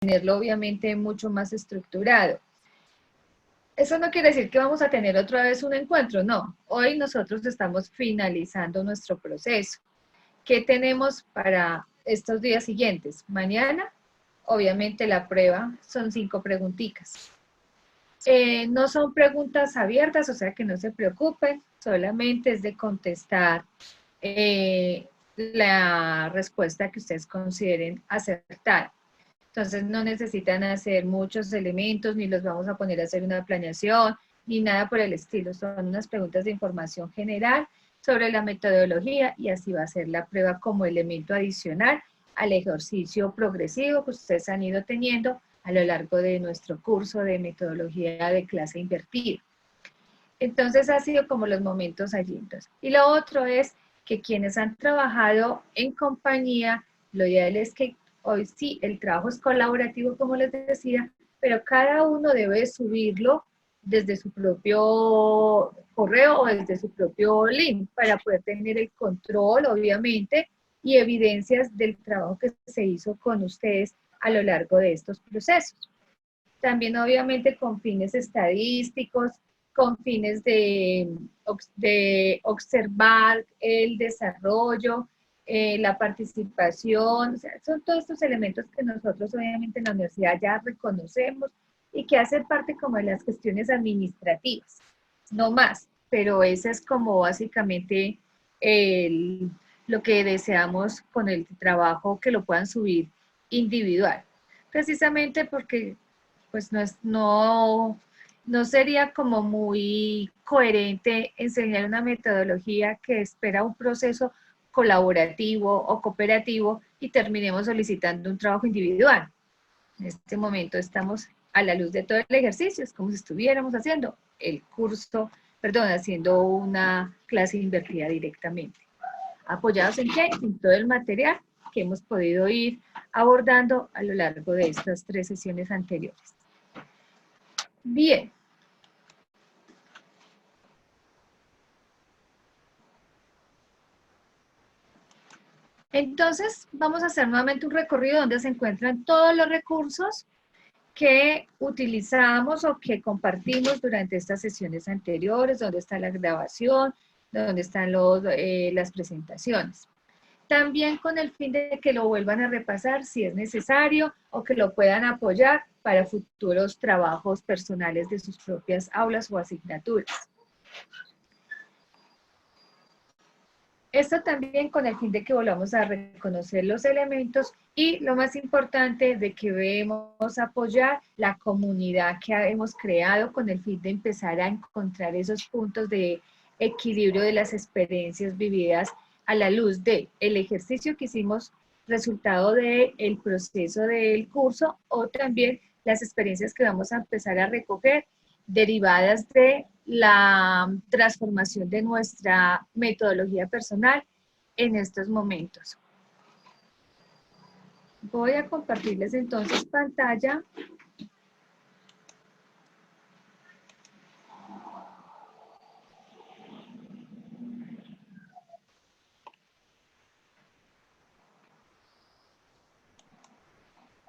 tenerlo obviamente mucho más estructurado. Eso no quiere decir que vamos a tener otra vez un encuentro, no. Hoy nosotros estamos finalizando nuestro proceso. ¿Qué tenemos para estos días siguientes? Mañana, obviamente la prueba son 5 preguntitas. No son preguntas abiertas, o sea que no se preocupen, solamente es de contestar la respuesta que ustedes consideren acertada. Entonces no necesitan hacer muchos elementos, ni los vamos a poner a hacer una planeación, ni nada por el estilo. Son unas preguntas de información general sobre la metodología y así va a ser la prueba como elemento adicional al ejercicio progresivo que ustedes han ido teniendo a lo largo de nuestro curso de metodología de clase invertida. Entonces ha sido como los momentos allí. Entonces. Y lo otro es que quienes han trabajado en compañía, lo ideal es que hoy sí, el trabajo es colaborativo, como les decía, pero cada uno debe subirlo desde su propio correo o desde su propio link para poder tener el control, obviamente, y evidencias del trabajo que se hizo con ustedes a lo largo de estos procesos. También, obviamente, con fines estadísticos, con fines de observar el desarrollo, la participación, o sea, son todos estos elementos que nosotros obviamente en la universidad ya reconocemos y que hacen parte como de las cuestiones administrativas, no más, pero ese es como básicamente lo que deseamos con el trabajo, que lo puedan subir individual, precisamente porque pues no sería como muy coherente enseñar una metodología que espera un proceso colaborativo o cooperativo y terminemos solicitando un trabajo individual. En este momento estamos a la luz de todo el ejercicio, es como si estuviéramos haciendo el curso, perdón, haciendo una clase invertida directamente. ¿Apoyados en qué? En todo el material que hemos podido ir abordando a lo largo de estas 3 sesiones anteriores. Bien. Entonces, vamos a hacer nuevamente un recorrido donde se encuentran todos los recursos que utilizamos o que compartimos durante estas sesiones anteriores, donde está la grabación, donde están las presentaciones. También con el fin de que lo vuelvan a repasar si es necesario o que lo puedan apoyar para futuros trabajos personales de sus propias aulas o asignaturas. Esto también con el fin de que volvamos a reconocer los elementos y lo más importante de que debemos apoyar la comunidad que hemos creado con el fin de empezar a encontrar esos puntos de equilibrio de las experiencias vividas a la luz del ejercicio que hicimos resultado del proceso del curso o también las experiencias que vamos a empezar a recoger derivadas de la transformación de nuestra metodología personal en estos momentos. Voy a compartirles entonces pantalla.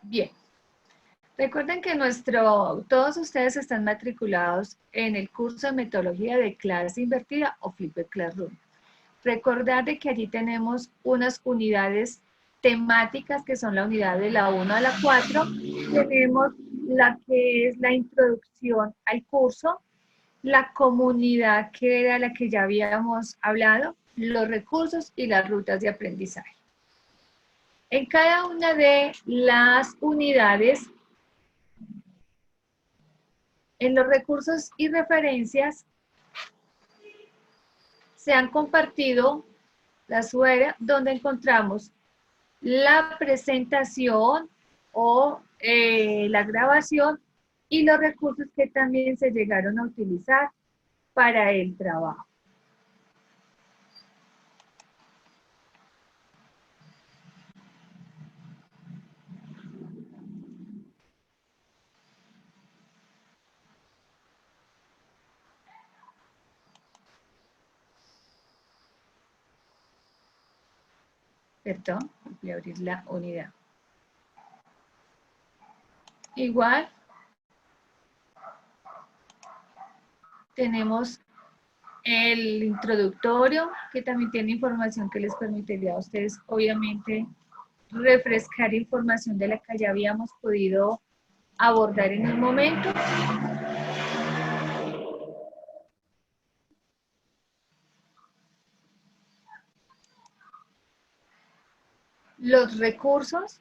Bien. Recuerden que todos ustedes están matriculados en el curso de metodología de clase invertida o Flipped Classroom. Recordad de que allí tenemos unas unidades temáticas que son la unidad de la 1 a la 4. Tenemos la que es la introducción al curso, la comunidad que era la que ya habíamos hablado, los recursos y las rutas de aprendizaje. En cada una de las unidades, en los recursos y referencias, se han compartido las URL donde encontramos la presentación o la grabación y los recursos que también se llegaron a utilizar para el trabajo. Perdón, voy a abrir la unidad. Igual tenemos el introductorio, que también tiene información que les permitiría a ustedes, obviamente, refrescar información de la que ya habíamos podido abordar en un momento. Los recursos.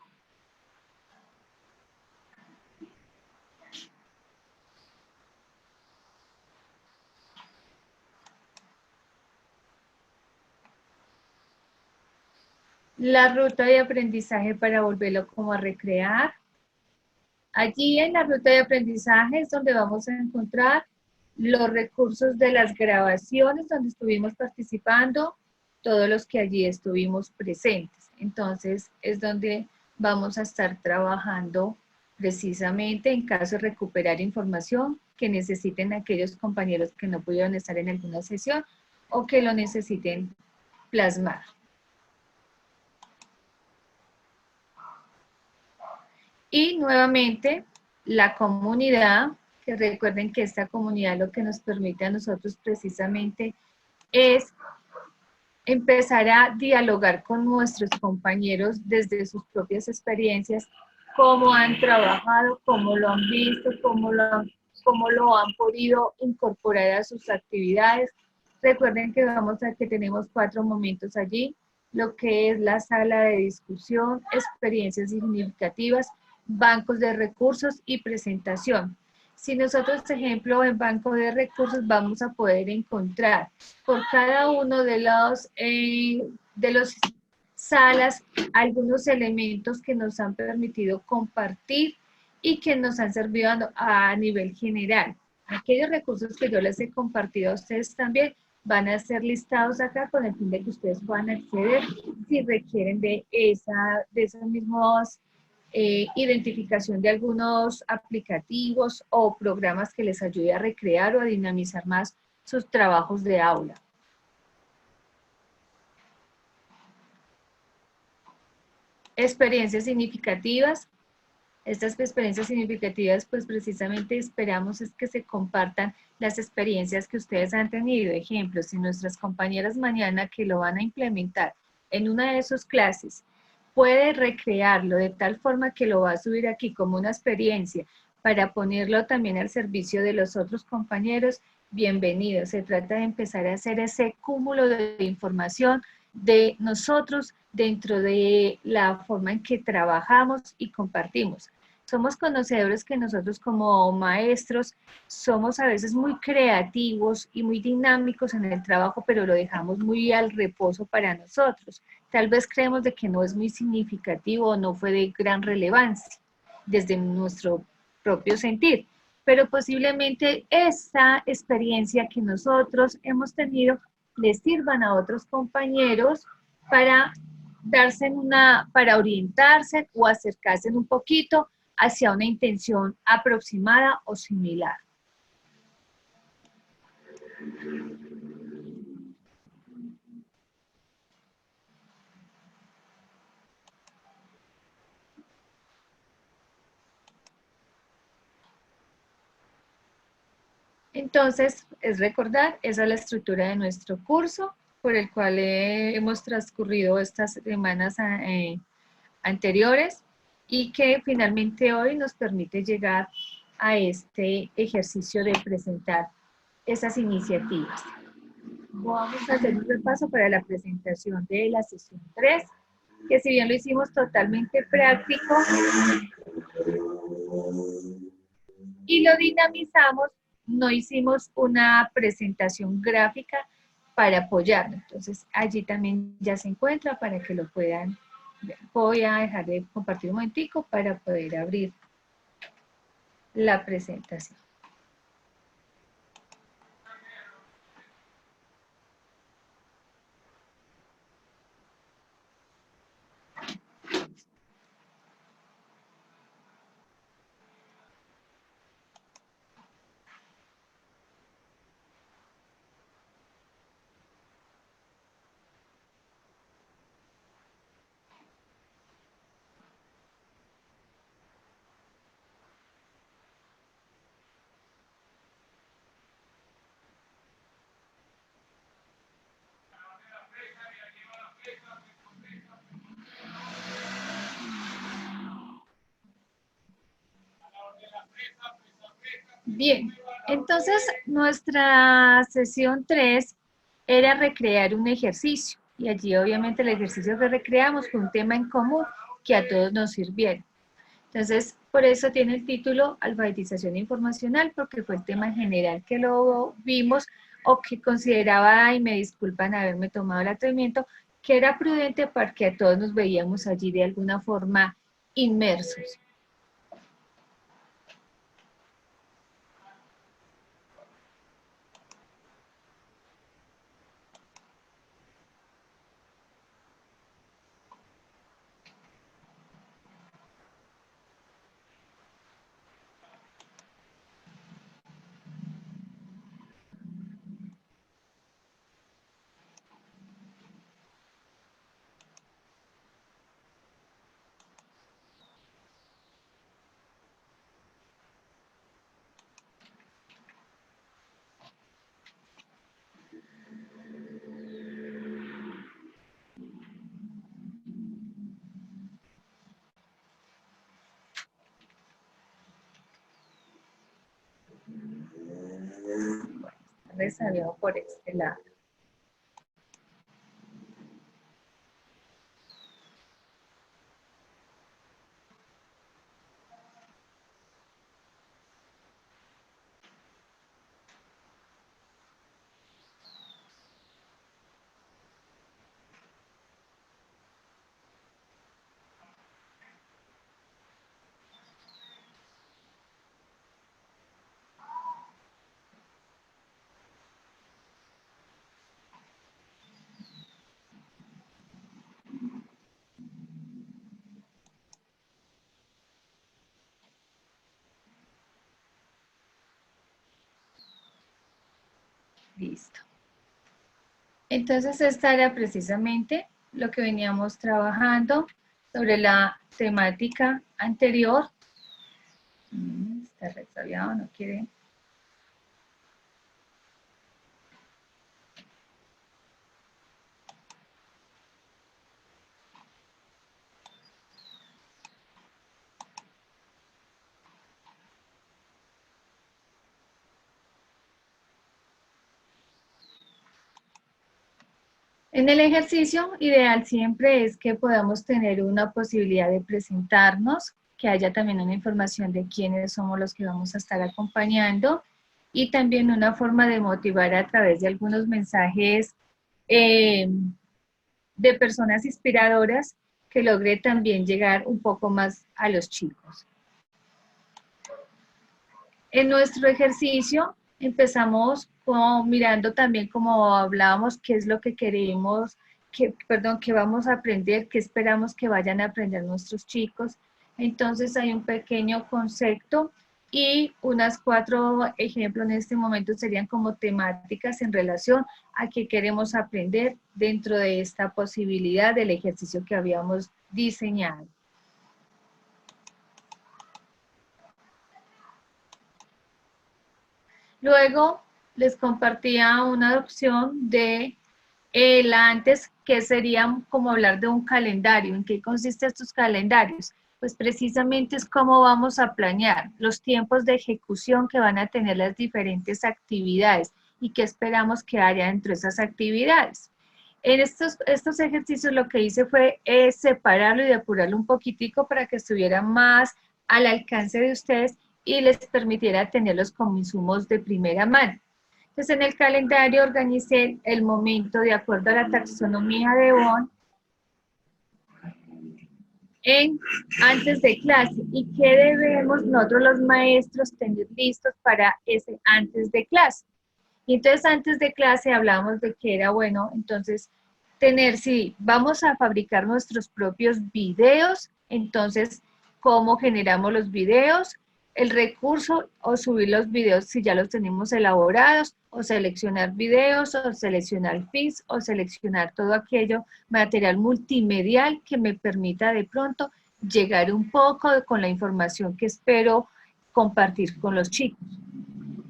La ruta de aprendizaje para volverlo como a recrear. Allí en la ruta de aprendizaje es donde vamos a encontrar los recursos de las grabaciones donde estuvimos participando, todos los que allí estuvimos presentes. Entonces es donde vamos a estar trabajando precisamente en caso de recuperar información que necesiten aquellos compañeros que no pudieron estar en alguna sesión o que lo necesiten plasmar. Y nuevamente, la comunidad, que recuerden que esta comunidad lo que nos permite a nosotros precisamente es empezar a dialogar con nuestros compañeros desde sus propias experiencias, cómo han trabajado, cómo lo han visto, cómo lo han podido incorporar a sus actividades. Recuerden que que tenemos 4 momentos allí, lo que es la sala de discusión, experiencias significativas, bancos de recursos y presentación. Si nosotros, por ejemplo, en banco de recursos vamos a poder encontrar por cada uno de los salas algunos elementos que nos han permitido compartir y que nos han servido a nivel general. Aquellos recursos que yo les he compartido a ustedes también van a ser listados acá con el fin de que ustedes puedan acceder si requieren de esos mismos identificación de algunos aplicativos o programas que les ayude a recrear o a dinamizar más sus trabajos de aula. Experiencias significativas. Estas experiencias significativas, pues precisamente esperamos es que se compartan las experiencias que ustedes han tenido. Ejemplo, si nuestras compañeras mañana que lo van a implementar en una de sus clases, puede recrearlo de tal forma que lo va a subir aquí como una experiencia para ponerlo también al servicio de los otros compañeros, bienvenido. Se trata de empezar a hacer ese cúmulo de información de nosotros dentro de la forma en que trabajamos y compartimos. Somos conocedores que nosotros como maestros somos a veces muy creativos y muy dinámicos en el trabajo, pero lo dejamos muy al reposo para nosotros. Tal vez creemos de que no es muy significativo o no fue de gran relevancia desde nuestro propio sentir, pero posiblemente esa experiencia que nosotros hemos tenido les sirvan a otros compañeros para para orientarse o acercarse un poquito hacia una intención aproximada o similar. Entonces, es recordar, esa es la estructura de nuestro curso, por el cual hemos transcurrido estas semanas anteriores y que finalmente hoy nos permite llegar a este ejercicio de presentar esas iniciativas. Vamos a hacer un repaso para la presentación de la sesión 3, que si bien lo hicimos totalmente práctico y lo dinamizamos, no hicimos una presentación gráfica para apoyarlo. Entonces, allí también ya se encuentra para que lo puedan ver. Voy a dejar de compartir un momentico para poder abrir la presentación. Bien, entonces nuestra sesión 3 era recrear un ejercicio y allí obviamente el ejercicio que recreamos fue un tema en común que a todos nos sirviera. Entonces, por eso tiene el título Alfabetización Informacional, porque fue el tema general que lo vimos o que consideraba, y me disculpan haberme tomado el atrevimiento, que era prudente porque a todos nos veíamos allí de alguna forma inmersos. Resabiado por este lado. Listo. Entonces, esta era precisamente lo que veníamos trabajando sobre la temática anterior. Está resabiado, no quiere. En el ejercicio ideal siempre es que podamos tener una posibilidad de presentarnos, que haya también una información de quiénes somos los que vamos a estar acompañando y también una forma de motivar a través de algunos mensajes eh, de personas inspiradoras que logre también llegar un poco más a los chicos. En nuestro ejercicio empezamos como mirando también como hablábamos qué es lo que queremos, que vamos a aprender, qué esperamos que vayan a aprender nuestros chicos. Entonces hay un pequeño concepto y unas 4 ejemplos en este momento serían como temáticas en relación a qué queremos aprender dentro de esta posibilidad del ejercicio que habíamos diseñado. Luego les compartía una opción de el antes, que sería como hablar de un calendario. ¿En qué consisten estos calendarios? Pues precisamente es cómo vamos a planear los tiempos de ejecución que van a tener las diferentes actividades y qué esperamos que haya dentro de esas actividades. En estos ejercicios lo que hice fue separarlo y depurarlo un poquitico para que estuviera más al alcance de ustedes y les permitiera tenerlos como insumos de primera mano. Entonces, en el calendario organicé el momento de acuerdo a la taxonomía de Bohm en antes de clase y qué debemos nosotros los maestros tener listos para ese antes de clase. Y entonces antes de clase hablábamos de que era bueno, entonces tener, si vamos a fabricar nuestros propios videos, entonces cómo generamos los videos, el recurso o subir los videos si ya los tenemos elaborados, o seleccionar videos, o seleccionar feeds, o seleccionar todo aquello, material multimedial que me permita de pronto llegar un poco con la información que espero compartir con los chicos.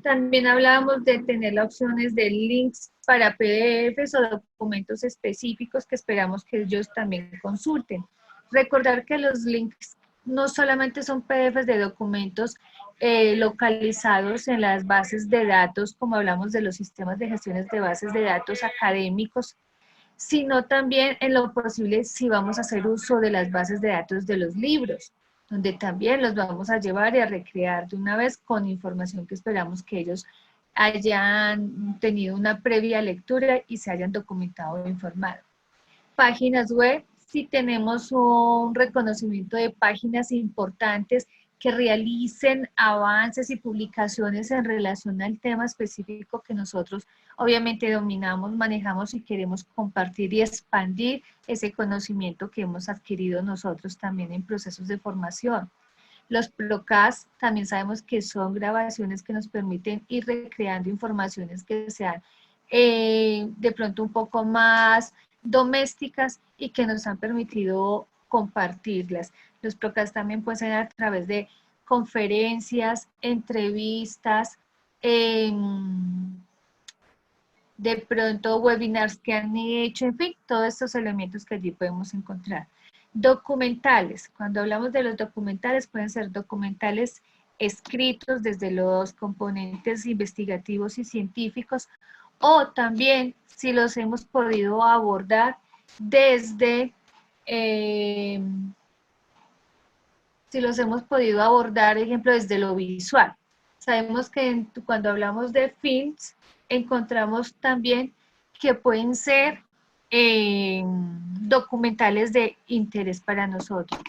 También hablábamos de tener las opciones de links para PDFs o documentos específicos que esperamos que ellos también consulten. Recordar que los links no solamente son PDFs de documentos localizados en las bases de datos, como hablamos de los sistemas de gestiones de bases de datos académicos, sino también en lo posible si vamos a hacer uso de las bases de datos de los libros, donde también los vamos a llevar y a recrear de una vez con información que esperamos que ellos hayan tenido una previa lectura y se hayan documentado o informado. Páginas web, si tenemos un reconocimiento de páginas importantes que realicen avances y publicaciones en relación al tema específico que nosotros obviamente dominamos, manejamos y queremos compartir y expandir ese conocimiento que hemos adquirido nosotros también en procesos de formación. Los podcasts también sabemos que son grabaciones que nos permiten ir recreando informaciones que sean de pronto un poco más domésticas y que nos han permitido compartirlas. Los podcasts también pueden ser a través de conferencias, entrevistas, de pronto webinars que han hecho, en fin, todos estos elementos que allí podemos encontrar. Documentales, cuando hablamos de los documentales, pueden ser documentales escritos desde los componentes investigativos y científicos, o también si los hemos podido abordar desde, ejemplo, desde lo visual. Sabemos que cuando hablamos de films, encontramos también que pueden ser documentales de interés para nosotros.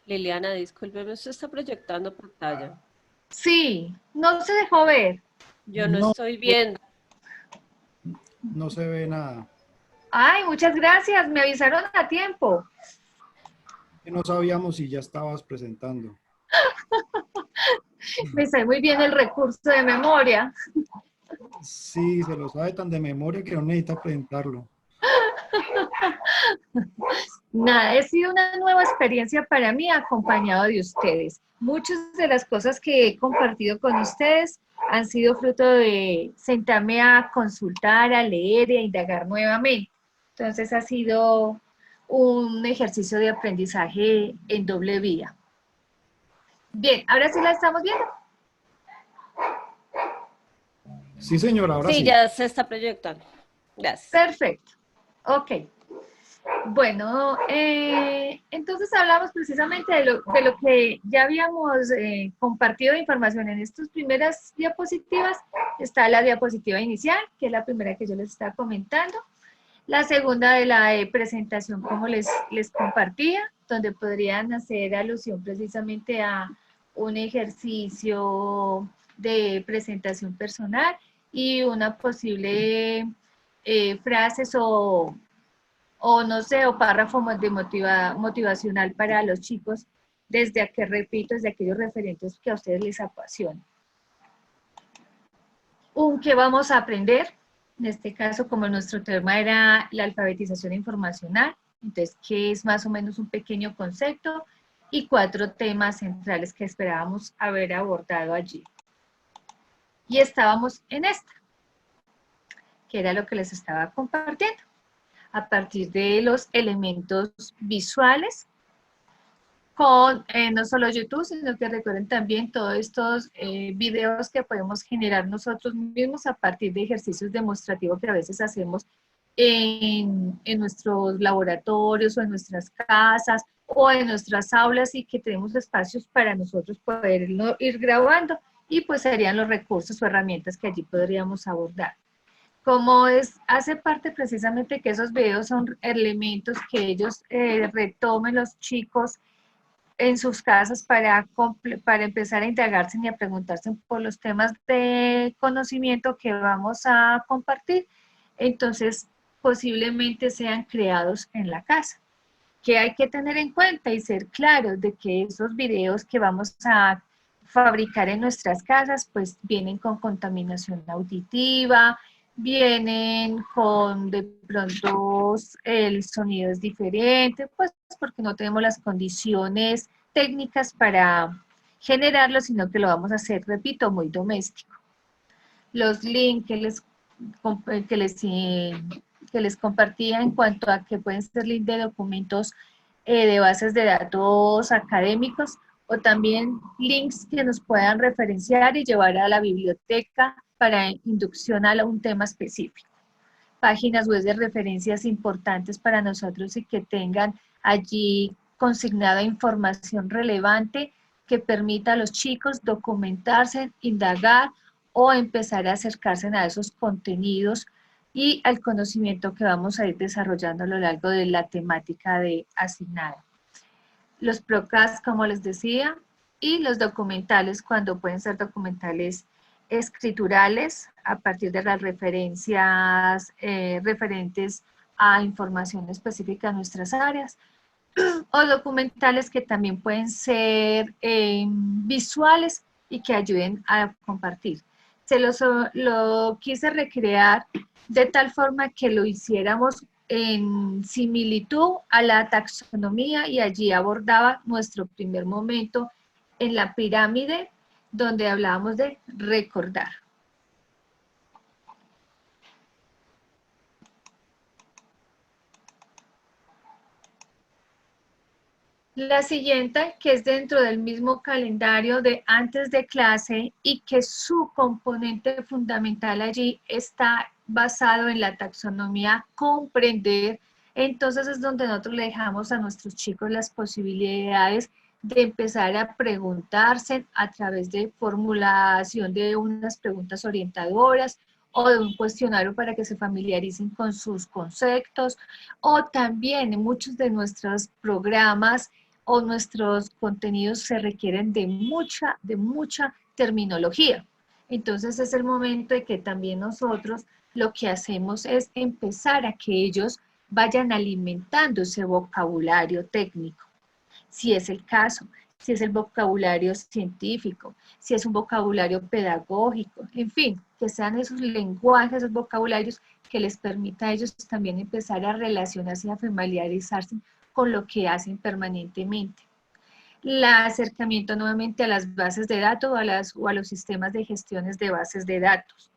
Liliana, discúlpeme, usted está proyectando pantalla. Sí, no se dejó ver. Yo no estoy viendo. No se ve nada. Ay, muchas gracias, me avisaron a tiempo. No sabíamos si ya estabas presentando. Me sale muy bien el recurso de memoria. Sí, se lo sabe tan de memoria que no necesita presentarlo. Nada, ha sido una nueva experiencia para mí acompañado de ustedes. Muchas de las cosas que he compartido con ustedes han sido fruto de sentarme a consultar, a leer e a indagar nuevamente. Entonces ha sido un ejercicio de aprendizaje en doble vía. Bien, ahora sí la estamos viendo. Sí, señora, ahora sí. Sí, ya se está proyectando. Gracias. Perfecto. Ok. Bueno, entonces hablamos precisamente de lo que ya habíamos compartido de información en estas primeras diapositivas. Está la diapositiva inicial, que es la primera que yo les estaba comentando. La segunda de la presentación, como les compartía, donde podrían hacer alusión precisamente a un ejercicio de presentación personal y una posible frases o no sé, o párrafo de motivacional para los chicos, desde que repito, desde aquellos referentes que a ustedes les apasionan. ¿Qué vamos a aprender? En este caso, como nuestro tema era la alfabetización informacional, entonces, ¿qué es más o menos un pequeño concepto? Y 4 temas centrales que esperábamos haber abordado allí. Y estábamos en esta, que era lo que les estaba compartiendo. A partir de los elementos visuales, con no solo YouTube, sino que recuerden también todos estos videos que podemos generar nosotros mismos a partir de ejercicios demostrativos que a veces hacemos en nuestros laboratorios o en nuestras casas o en nuestras aulas, y que tenemos espacios para nosotros poder ir grabando, y pues serían los recursos o herramientas que allí podríamos abordar. Como hace parte precisamente que esos videos son elementos que ellos retomen los chicos en sus casas para empezar a indagarse y a preguntarse por los temas de conocimiento que vamos a compartir, entonces posiblemente sean creados en la casa. ¿Qué hay que tener en cuenta y ser claros de que esos videos que vamos a fabricar en nuestras casas pues vienen con contaminación auditiva, vienen con de pronto el sonido es diferente, pues porque no tenemos las condiciones técnicas para generarlo, sino que lo vamos a hacer, repito, muy doméstico. Los links que les que les compartía en cuanto a que pueden ser links de documentos de bases de datos académicos o también links que nos puedan referenciar y llevar a la biblioteca para inducción a un tema específico. Páginas web de referencias importantes para nosotros y que tengan allí consignada información relevante que permita a los chicos documentarse, indagar o empezar a acercarse a esos contenidos y al conocimiento que vamos a ir desarrollando a lo largo de la temática asignada. Los PROCAS, como les decía, y los documentales, cuando pueden ser documentales escriturales, a partir de las referencias referentes a información específica de nuestras áreas, o documentales que también pueden ser visuales y que ayuden a compartir. Lo quise recrear de tal forma que lo hiciéramos en similitud a la taxonomía y allí abordaba nuestro primer momento en la pirámide donde hablábamos de recordar. La siguiente, que es dentro del mismo calendario de antes de clase y que su componente fundamental allí está basado en la taxonomía comprender, entonces es donde nosotros le dejamos a nuestros chicos las posibilidades de empezar a preguntarse a través de formulación de unas preguntas orientadoras o de un cuestionario para que se familiaricen con sus conceptos, o también en muchos de nuestros programas o nuestros contenidos se requieren de mucha terminología. Entonces es el momento de que también nosotros lo que hacemos es empezar a que ellos vayan alimentando ese vocabulario técnico. Si es el caso, si es el vocabulario científico, si es un vocabulario pedagógico, en fin, que sean esos lenguajes, esos vocabularios que les permita a ellos también empezar a relacionarse y a familiarizarse con lo que hacen permanentemente. El acercamiento nuevamente a las bases de datos o a los sistemas de gestiones de bases de datos.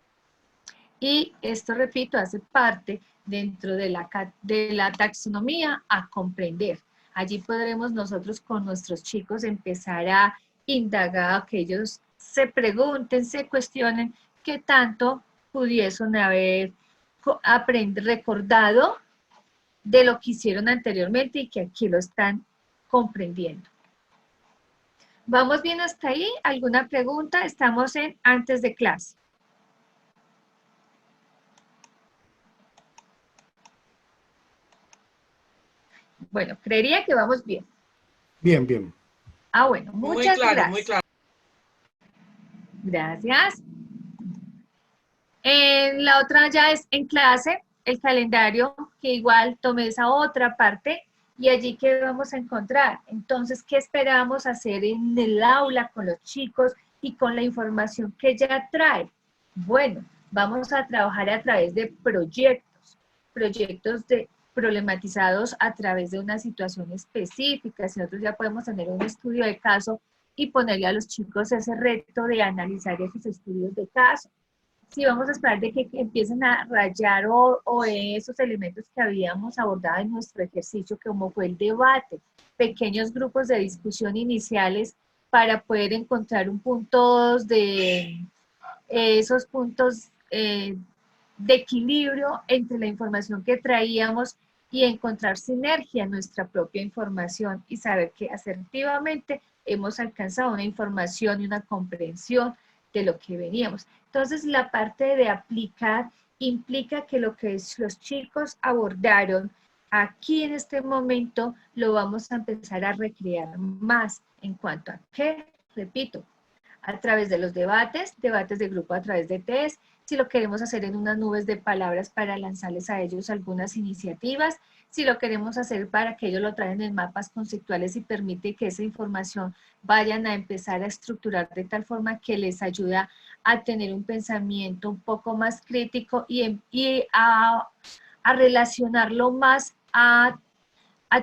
Y esto, repito, hace parte dentro de la taxonomía a comprender. Allí podremos nosotros con nuestros chicos empezar a indagar, que ellos se pregunten, se cuestionen qué tanto pudiesen haber recordado de lo que hicieron anteriormente y que aquí lo están comprendiendo. ¿Vamos bien hasta ahí? ¿Alguna pregunta? Estamos en antes de clase. Bueno, creería que vamos bien. Bien, bien. Ah, bueno, muchas gracias. Muy claro. Gracias. La otra ya es en clase, el calendario, que igual tomé esa otra parte, y allí que vamos a encontrar. Entonces, ¿qué esperamos hacer en el aula con los chicos y con la información que ya trae? Bueno, vamos a trabajar a través de proyectos problematizados a través de una situación específica. Nosotros ya podemos tener un estudio de caso y ponerle a los chicos ese reto de analizar esos estudios de caso. Si vamos a esperar de que empiecen a rayar o esos elementos que habíamos abordado en nuestro ejercicio, como fue el debate, pequeños grupos de discusión iniciales para poder encontrar un punto de esos puntos de equilibrio entre la información que traíamos y encontrar sinergia en nuestra propia información y saber que asertivamente hemos alcanzado una información y una comprensión de lo que veníamos. Entonces, la parte de aplicar implica que lo que los chicos abordaron aquí en este momento lo vamos a empezar a recrear más en cuanto a qué, repito, a través de los debates de grupo a través de test, si lo queremos hacer en unas nubes de palabras para lanzarles a ellos algunas iniciativas, si lo queremos hacer para que ellos lo traen en mapas conceptuales y permite que esa información vayan a empezar a estructurar de tal forma que les ayuda a tener un pensamiento un poco más crítico y a relacionarlo más a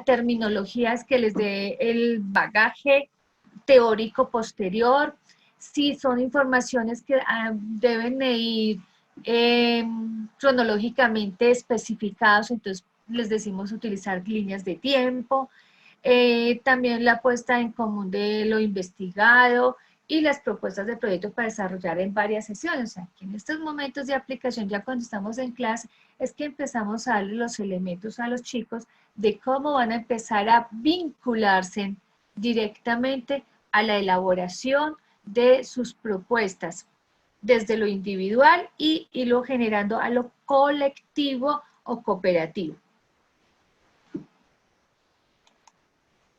terminologías que les dé el bagaje teórico posterior, si son informaciones que deben de ir cronológicamente especificados, entonces les decimos utilizar líneas de tiempo, también la puesta en común de lo investigado y las propuestas de proyecto para desarrollar en varias sesiones. O sea, que en estos momentos de aplicación, ya cuando estamos en clase, es que empezamos a darle los elementos a los chicos de cómo van a empezar a vincularse directamente a la elaboración de sus propuestas, desde lo individual y lo generando a lo colectivo o cooperativo.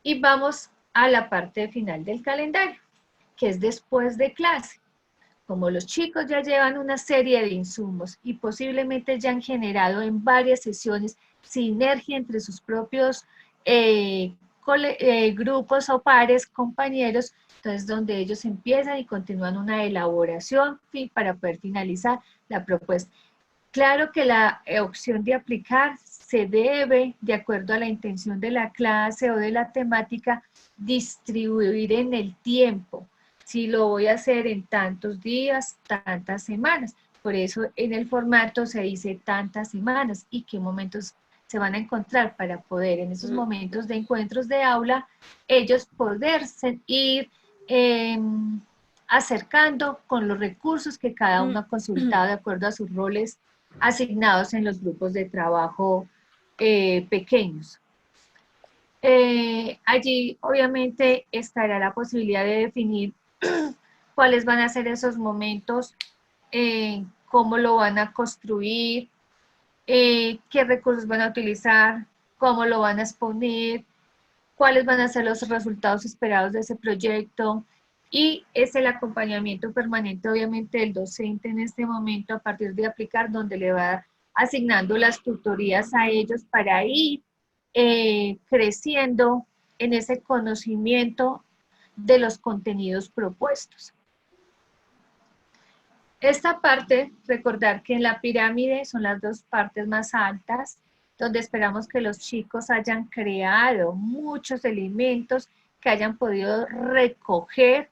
Y vamos a la parte final del calendario, que es después de clase. Como los chicos ya llevan una serie de insumos y posiblemente ya han generado en varias sesiones sinergia entre sus propios grupos o pares, compañeros, entonces donde ellos empiezan y continúan una elaboración para poder finalizar la propuesta. Claro que la opción de aplicar se debe, de acuerdo a la intención de la clase o de la temática, distribuir en el tiempo. Si lo voy a hacer en tantos días, tantas semanas. Por eso en el formato se dice tantas semanas y qué momentos se van a encontrar para poder en esos momentos de encuentros de aula, ellos poderse ir acercando con los recursos que cada uno ha consultado de acuerdo a sus roles asignados en los grupos de trabajo pequeños. Allí obviamente estará la posibilidad de definir cuáles van a ser esos momentos, cómo lo van a construir, qué recursos van a utilizar, cómo lo van a exponer, cuáles van a ser los resultados esperados de ese proyecto, y es el acompañamiento permanente, obviamente, del docente en este momento a partir de aplicar, donde le va asignando las tutorías a ellos para ir creciendo en ese conocimiento de los contenidos propuestos. Esta parte, recordar que en la pirámide son las dos partes más altas, donde esperamos que los chicos hayan creado muchos elementos que hayan podido recoger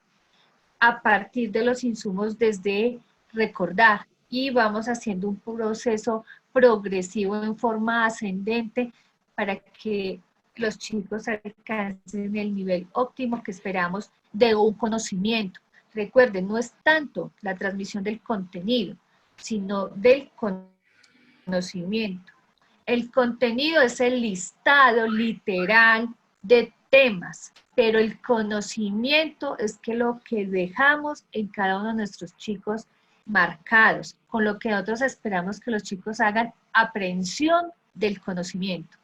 a partir de los insumos desde recordar, y vamos haciendo un proceso progresivo en forma ascendente para que los chicos alcancen el nivel óptimo que esperamos de un conocimiento. Recuerden, no es tanto la transmisión del contenido, sino del conocimiento. El contenido es el listado literal de temas, pero el conocimiento es que lo que dejamos en cada uno de nuestros chicos marcados, con lo que nosotros esperamos que los chicos hagan aprehensión del conocimiento.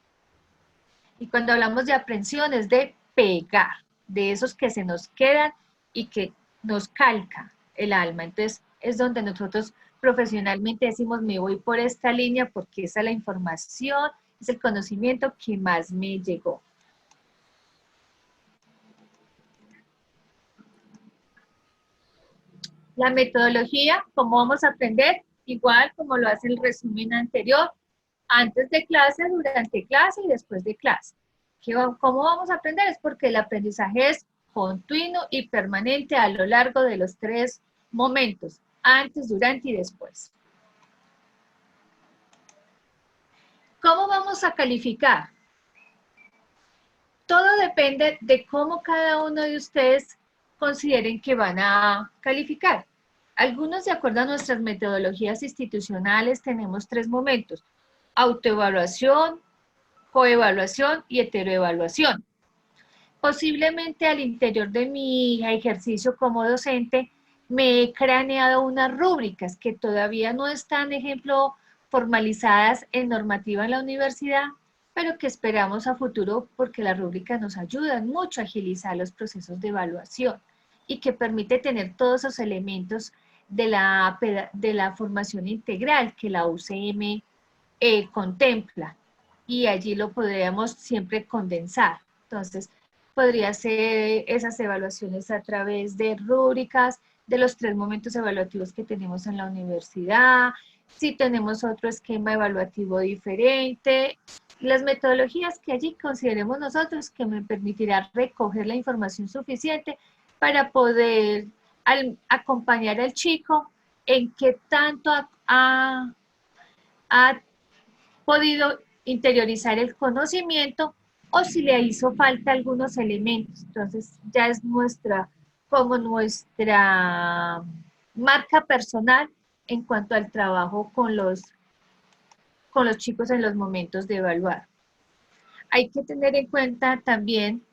Y cuando hablamos de aprehensión es de pegar, de esos que se nos quedan y que nos calca el alma. Entonces es donde nosotros profesionalmente decimos, me voy por esta línea porque esa es la información, es el conocimiento que más me llegó. La metodología, ¿cómo vamos a aprender? Igual como lo hace el resumen anterior, antes de clase, durante clase y después de clase. ¿Cómo vamos a aprender? Es porque el aprendizaje es continuo y permanente a lo largo de los 3 momentos, antes, durante y después. ¿Cómo vamos a calificar? Todo depende de cómo cada uno de ustedes consideren que van a calificar. Algunos, de acuerdo a nuestras metodologías institucionales, tenemos 3 momentos: autoevaluación, coevaluación y heteroevaluación. Posiblemente al interior de mi ejercicio como docente me he craneado unas rúbricas que todavía no están, ejemplo, formalizadas en normativa en la universidad, pero que esperamos a futuro porque las rúbricas nos ayudan mucho a agilizar los procesos de evaluación y que permite tener todos esos elementos de la formación integral que la UCM contempla, y allí lo podríamos siempre condensar. Entonces, podría ser esas evaluaciones a través de rúbricas, de los 3 momentos evaluativos que tenemos en la universidad, si tenemos otro esquema evaluativo diferente, las metodologías que allí consideremos nosotros que me permitirá recoger la información suficiente para poder acompañar al chico en qué tanto ha podido interiorizar el conocimiento o si le hizo falta algunos elementos. Entonces ya es como nuestra marca personal en cuanto al trabajo con los chicos en los momentos de evaluar. Hay que tener en cuenta también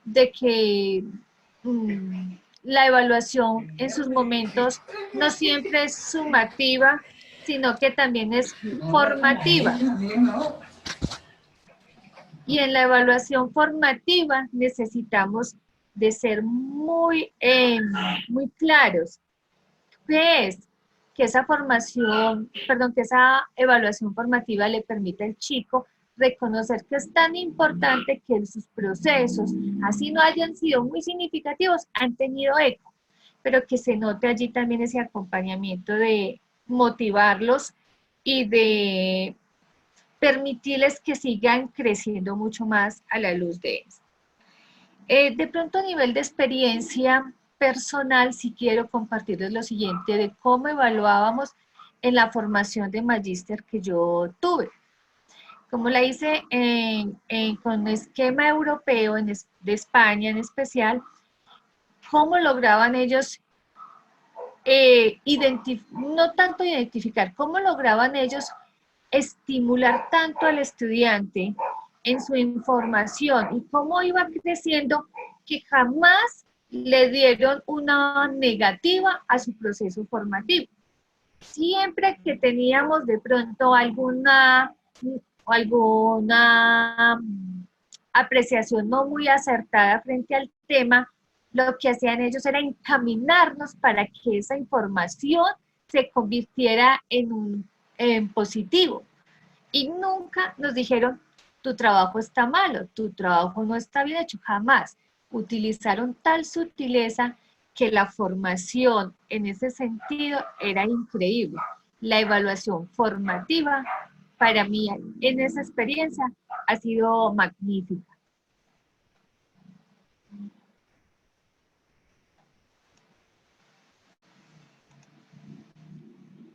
de que la evaluación en sus momentos no siempre es sumativa, sino que también es formativa. Y en la evaluación formativa necesitamos de ser muy claros. ¿Qué es? Que esa formación, perdón, que esa evaluación formativa le permite al chico reconocer que es tan importante que en sus procesos, así no hayan sido muy significativos, han tenido eco, pero que se note allí también ese acompañamiento de motivarlos y de permitirles que sigan creciendo mucho más a la luz de eso. De pronto a nivel de experiencia personal, sí quiero compartirles lo siguiente de cómo evaluábamos en la formación de magíster que yo tuve. Como la hice con esquema europeo de España en especial, cómo lograban ellos no tanto identificar, cómo lograban ellos estimular tanto al estudiante en su información y cómo iba creciendo que jamás le dieron una negativa a su proceso formativo. Siempre que teníamos de pronto alguna apreciación no muy acertada frente al tema, lo que hacían ellos era encaminarnos para que esa información se convirtiera en positivo. Y nunca nos dijeron, tu trabajo está malo, tu trabajo no está bien hecho, jamás. Utilizaron tal sutileza que la formación en ese sentido era increíble. La evaluación formativa para mí en esa experiencia ha sido magnífica.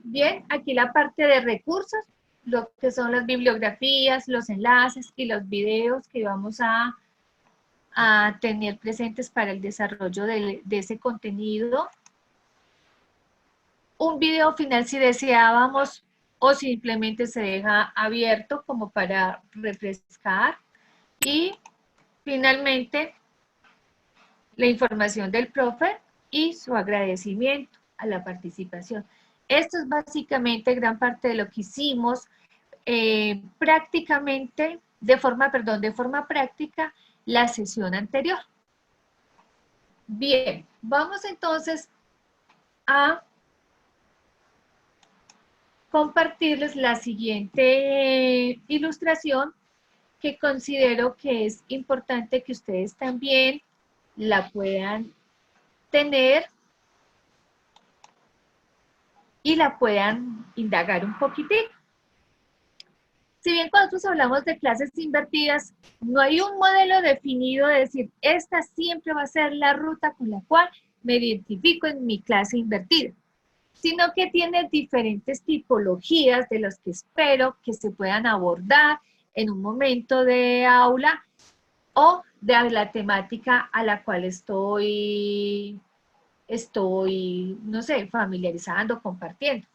Bien, aquí la parte de recursos, lo que son las bibliografías, los enlaces y los videos que vamos a tener presentes para el desarrollo de ese contenido. Un video final si deseábamos o simplemente se deja abierto como para refrescar. Y finalmente la información del profe y su agradecimiento a la participación. Esto es básicamente gran parte de lo que hicimos prácticamente, de forma práctica, la sesión anterior. Bien, vamos entonces a compartirles la siguiente ilustración que considero que es importante que ustedes también la puedan tener y la puedan indagar un poquitito. Si bien cuando nosotros hablamos de clases invertidas, no hay un modelo definido de decir, esta siempre va a ser la ruta con la cual me identifico en mi clase invertida, sino que tiene diferentes tipologías de las que espero que se puedan abordar en un momento de aula o de la temática a la cual estoy, no sé, familiarizando, compartiendo.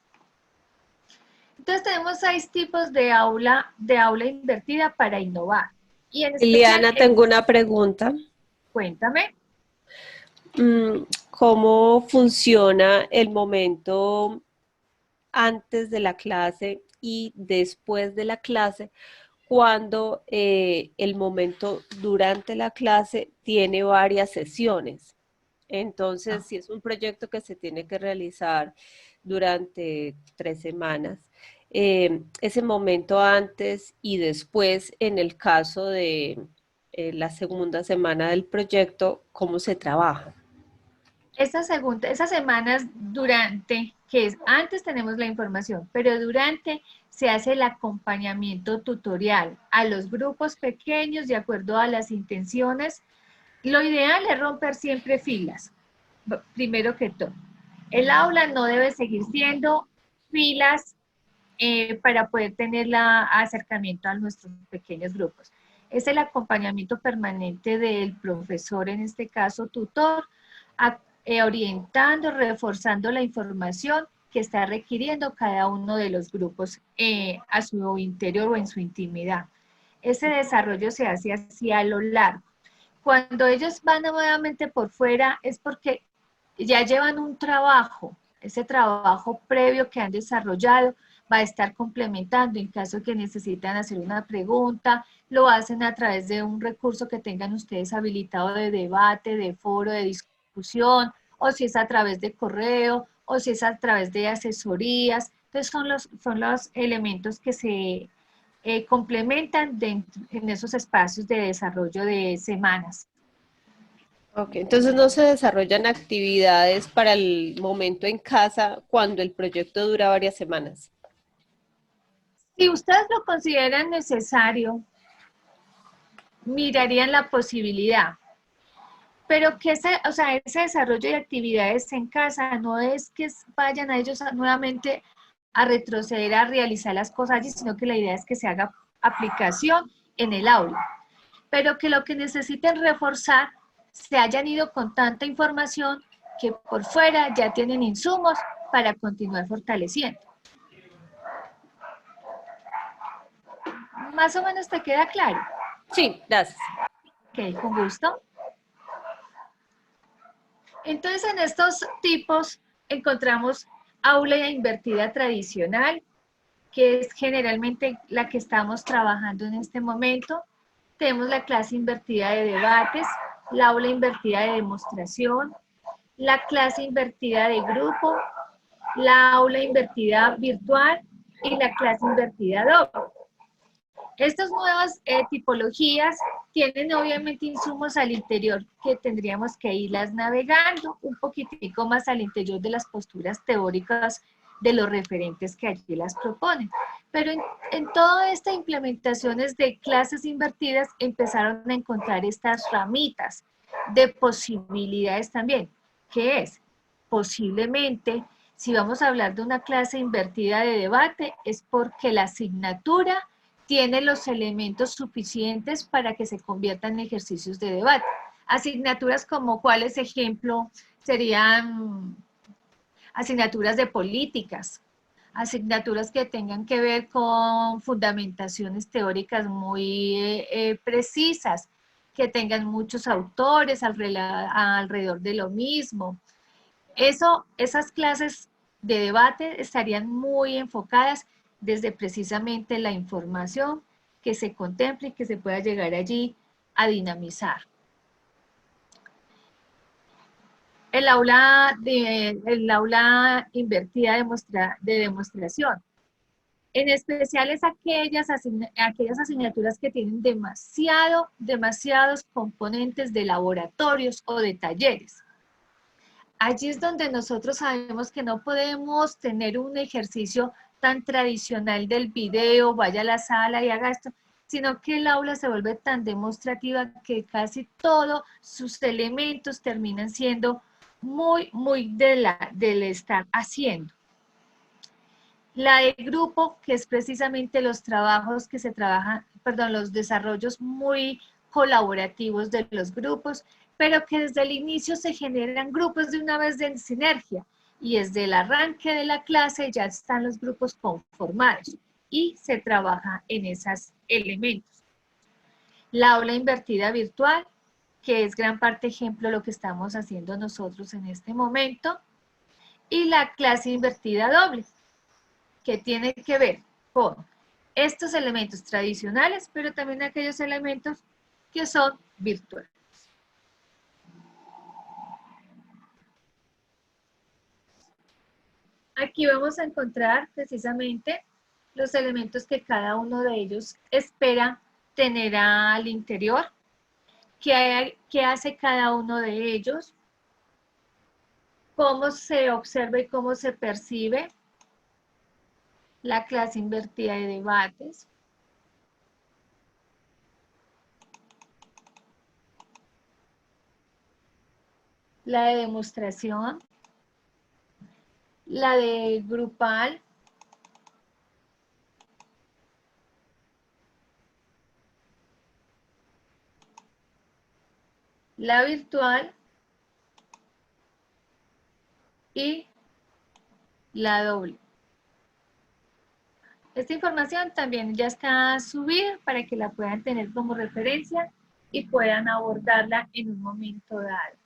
Entonces tenemos 6 tipos de aula invertida para innovar. Y en especial, Liliana, tengo una pregunta. Cuéntame. ¿Cómo funciona el momento antes de la clase y después de la clase cuando el momento durante la clase tiene varias sesiones? Entonces, si es un proyecto que se tiene que realizar durante 3 semanas, ese momento antes y después, en el caso de la segunda semana del proyecto, ¿cómo se trabaja? Esas semanas durante, que es antes tenemos la información, pero durante se hace el acompañamiento tutorial a los grupos pequeños de acuerdo a las intenciones. Lo ideal es romper siempre filas, primero que todo. El aula no debe seguir siendo filas para poder tener el acercamiento a nuestros pequeños grupos. Es el acompañamiento permanente del profesor, en este caso tutor, orientando, reforzando la información que está requiriendo cada uno de los grupos a su interior o en su intimidad. Ese desarrollo se hace así a lo largo. Cuando ellos van nuevamente por fuera es porque ya llevan un trabajo, ese trabajo previo que han desarrollado va a estar complementando en caso que necesitan hacer una pregunta, lo hacen a través de un recurso que tengan ustedes habilitado de debate, de foro, de discusión, o si es a través de correo, o si es a través de asesorías. Entonces son los elementos que se complementan en esos espacios de desarrollo de semanas. Ok, entonces no se desarrollan actividades para el momento en casa cuando el proyecto dura varias semanas. Si ustedes lo consideran necesario, mirarían la posibilidad. Pero que ese desarrollo de actividades en casa no es que vayan a ellos nuevamente a retroceder a realizar las cosas allí, sino que la idea es que se haga aplicación en el aula. Pero que lo que necesiten reforzar se hayan ido con tanta información que por fuera ya tienen insumos para continuar fortaleciendo. ¿Más o menos te queda claro? Sí, gracias. Ok, con gusto. Entonces, en estos tipos encontramos aula invertida tradicional, que es generalmente la que estamos trabajando en este momento. Tenemos la clase invertida de debates, la aula invertida de demostración, la clase invertida de grupo, la aula invertida virtual y la clase invertida doble. Estas nuevas tipologías tienen obviamente insumos al interior que tendríamos que irlas navegando un poquitico más al interior de las posturas teóricas de los referentes que allí las proponen. Pero en toda esta implementaciones de clases invertidas empezaron a encontrar estas ramitas de posibilidades también. ¿Qué es? Posiblemente, si vamos a hablar de una clase invertida de debate, es porque la asignatura tiene los elementos suficientes para que se conviertan en ejercicios de debate. Asignaturas como cuáles ejemplo serían asignaturas de políticas, asignaturas que tengan que ver con fundamentaciones teóricas muy precisas, que tengan muchos autores alrededor de lo mismo. Esas clases de debate estarían muy enfocadas desde precisamente la información que se contemple y que se pueda llegar allí a dinamizar. El aula invertida de demostración. En especial es aquellas asignaturas que tienen demasiados componentes de laboratorios o de talleres. Allí es donde nosotros sabemos que no podemos tener un ejercicio tan tradicional del video, vaya a la sala y haga esto, sino que el aula se vuelve tan demostrativa que casi todos sus elementos terminan siendo muy del estar haciendo. La de grupo, que es precisamente los trabajos que se trabajan, perdón, los desarrollos muy colaborativos de los grupos, pero que desde el inicio se generan grupos de una vez de sinergia y desde el arranque de la clase ya están los grupos conformados y se trabaja en esos elementos. La aula invertida virtual, que es gran parte ejemplo de lo que estamos haciendo nosotros en este momento, y la clase invertida doble, que tiene que ver con estos elementos tradicionales, pero también aquellos elementos que son virtuales. Aquí vamos a encontrar precisamente los elementos que cada uno de ellos espera tener al interior, qué hace cada uno de ellos, cómo se observa y cómo se percibe la clase invertida de debates, la de demostración, la de grupal, la virtual y la doble. Esta información también ya está subida para que la puedan tener como referencia y puedan abordarla en un momento dado.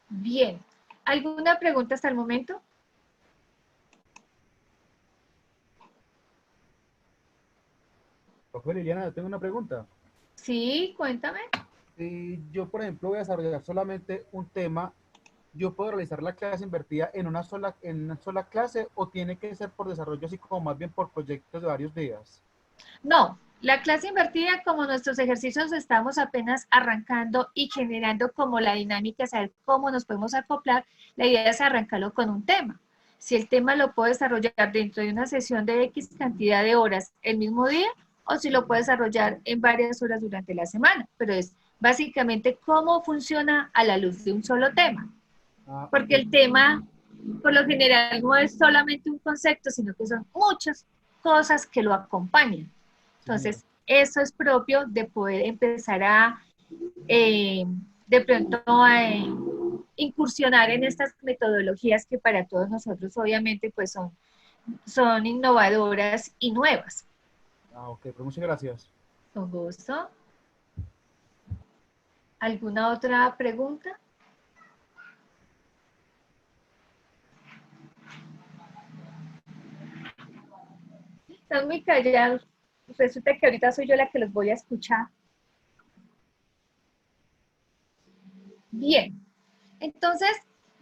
Bien, ¿alguna pregunta hasta el momento? Profe Liliana, tengo una pregunta. Sí, cuéntame. Si yo, por ejemplo, voy a desarrollar solamente un tema, ¿yo puedo realizar la clase invertida en una sola clase o tiene que ser por desarrollo, así como más bien por proyectos de varios días? No, la clase invertida, como nuestros ejercicios estamos apenas arrancando y generando como la dinámica, saber cómo nos podemos acoplar, la idea es arrancarlo con un tema. Si el tema lo puedo desarrollar dentro de una sesión de X cantidad de horas el mismo día, o si lo puedo desarrollar en varias horas durante la semana, pero es básicamente cómo funciona a la luz de un solo tema. Ah, Porque el tema, por lo general, no es solamente un concepto, sino que son muchas cosas que lo acompañan. sí, señor. Entonces, eso es propio de poder empezar a, de pronto, a incursionar en estas metodologías que para todos nosotros, obviamente, pues son innovadoras y nuevas. Ah, ok, pues muchas gracias. Con gusto. ¿Alguna otra pregunta? Están muy callados. Resulta que ahorita soy yo la que los voy a escuchar. Bien, entonces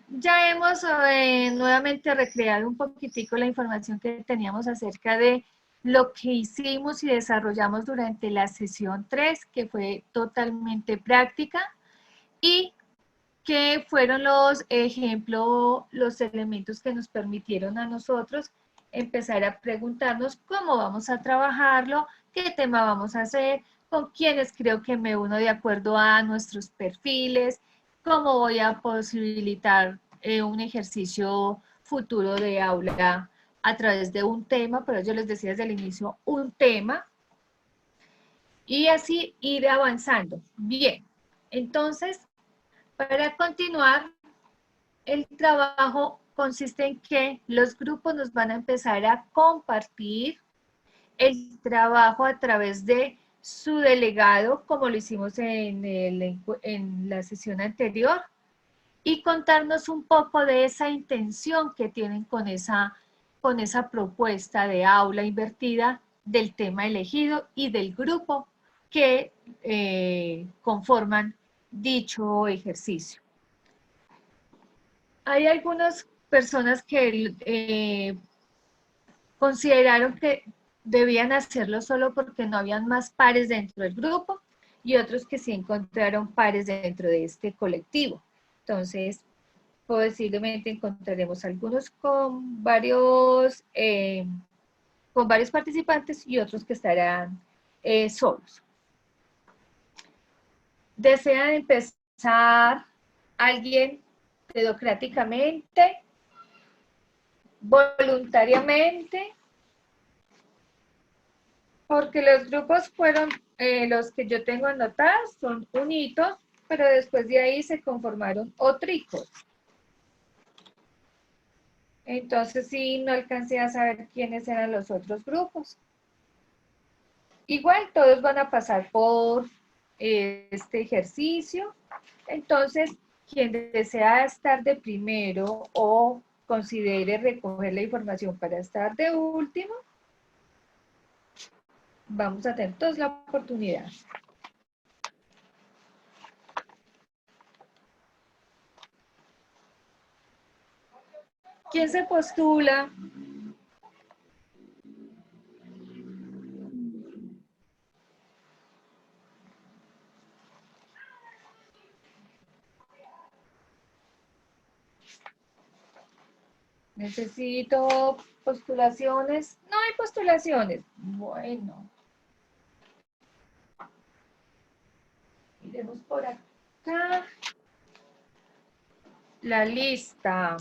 ya hemos nuevamente recreado un poquitico la información que teníamos acerca de lo que hicimos y desarrollamos durante la sesión 3, que fue totalmente práctica, y que fueron los ejemplos, los elementos que nos permitieron a nosotros empezar a preguntarnos cómo vamos a trabajarlo, qué tema vamos a hacer, con quiénes creo que me uno de acuerdo a nuestros perfiles, cómo voy a posibilitar un ejercicio futuro de aula a través de un tema, pero yo les decía desde el inicio un tema, y así ir avanzando. Bien, entonces, para continuar, el trabajo consiste en que los grupos nos van a empezar a compartir el trabajo a través de su delegado, como lo hicimos en la sesión anterior, y contarnos un poco de esa intención que tienen con esa propuesta de aula invertida, del tema elegido y del grupo que conforman dicho ejercicio. Hay algunas personas que consideraron que debían hacerlo solo porque no habían más pares dentro del grupo y otros que sí encontraron pares dentro de este colectivo. Entonces, posiblemente encontraremos algunos con varios participantes y otros que estarán solos. ¿Desean empezar alguien democráticamente, voluntariamente? Porque los grupos fueron los que yo tengo anotados, son unitos, pero después de ahí se conformaron otricos. Entonces sí, no alcancé a saber quiénes eran los otros grupos. Igual todos van a pasar por este ejercicio. Entonces, quien desea estar de primero o considere recoger la información para estar de último, vamos a tener todos la oportunidad. ¿Quién se postula? Necesito postulaciones. No hay postulaciones. Bueno. Miremos por acá. La lista.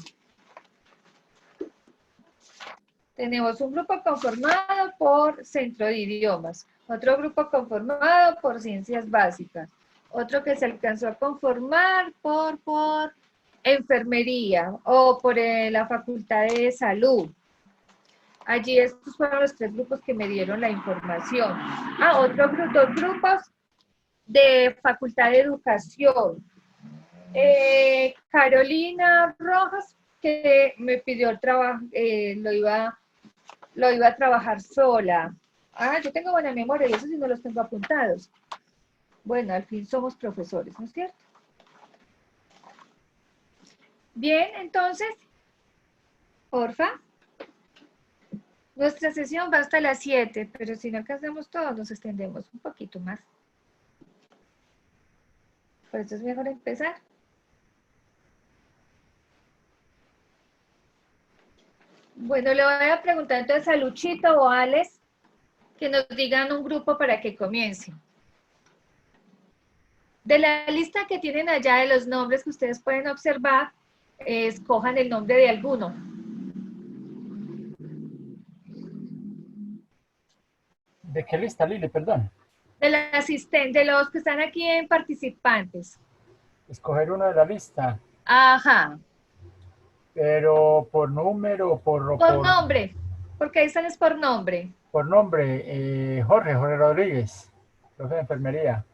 Tenemos un grupo conformado por Centro de Idiomas, otro grupo conformado por Ciencias Básicas, otro que se alcanzó a conformar por Enfermería o por la Facultad de Salud. Allí estos fueron los 3 grupos que me dieron la información. Ah, dos grupos de Facultad de Educación. Carolina Rojas, que me pidió el trabajo, lo iba a trabajar sola. Ah, yo tengo buena memoria y eso sí no los tengo apuntados. Bueno, al fin somos profesores, ¿no es cierto? Bien, entonces, porfa. Nuestra sesión va hasta las 7, pero si no alcanzamos todo, nos extendemos un poquito más. Por eso es mejor empezar. Bueno, le voy a preguntar entonces a Luchito o a Alex que nos digan un grupo para que comience. De la lista que tienen allá de los nombres que ustedes pueden observar, escojan el nombre de alguno. ¿De qué lista, Lili? Perdón. De los que están aquí en participantes. Escoger uno de la lista. Ajá. Pero por número, Por nombre, porque ahí están es por nombre. por nombre. Jorge Rodríguez, profe de enfermería.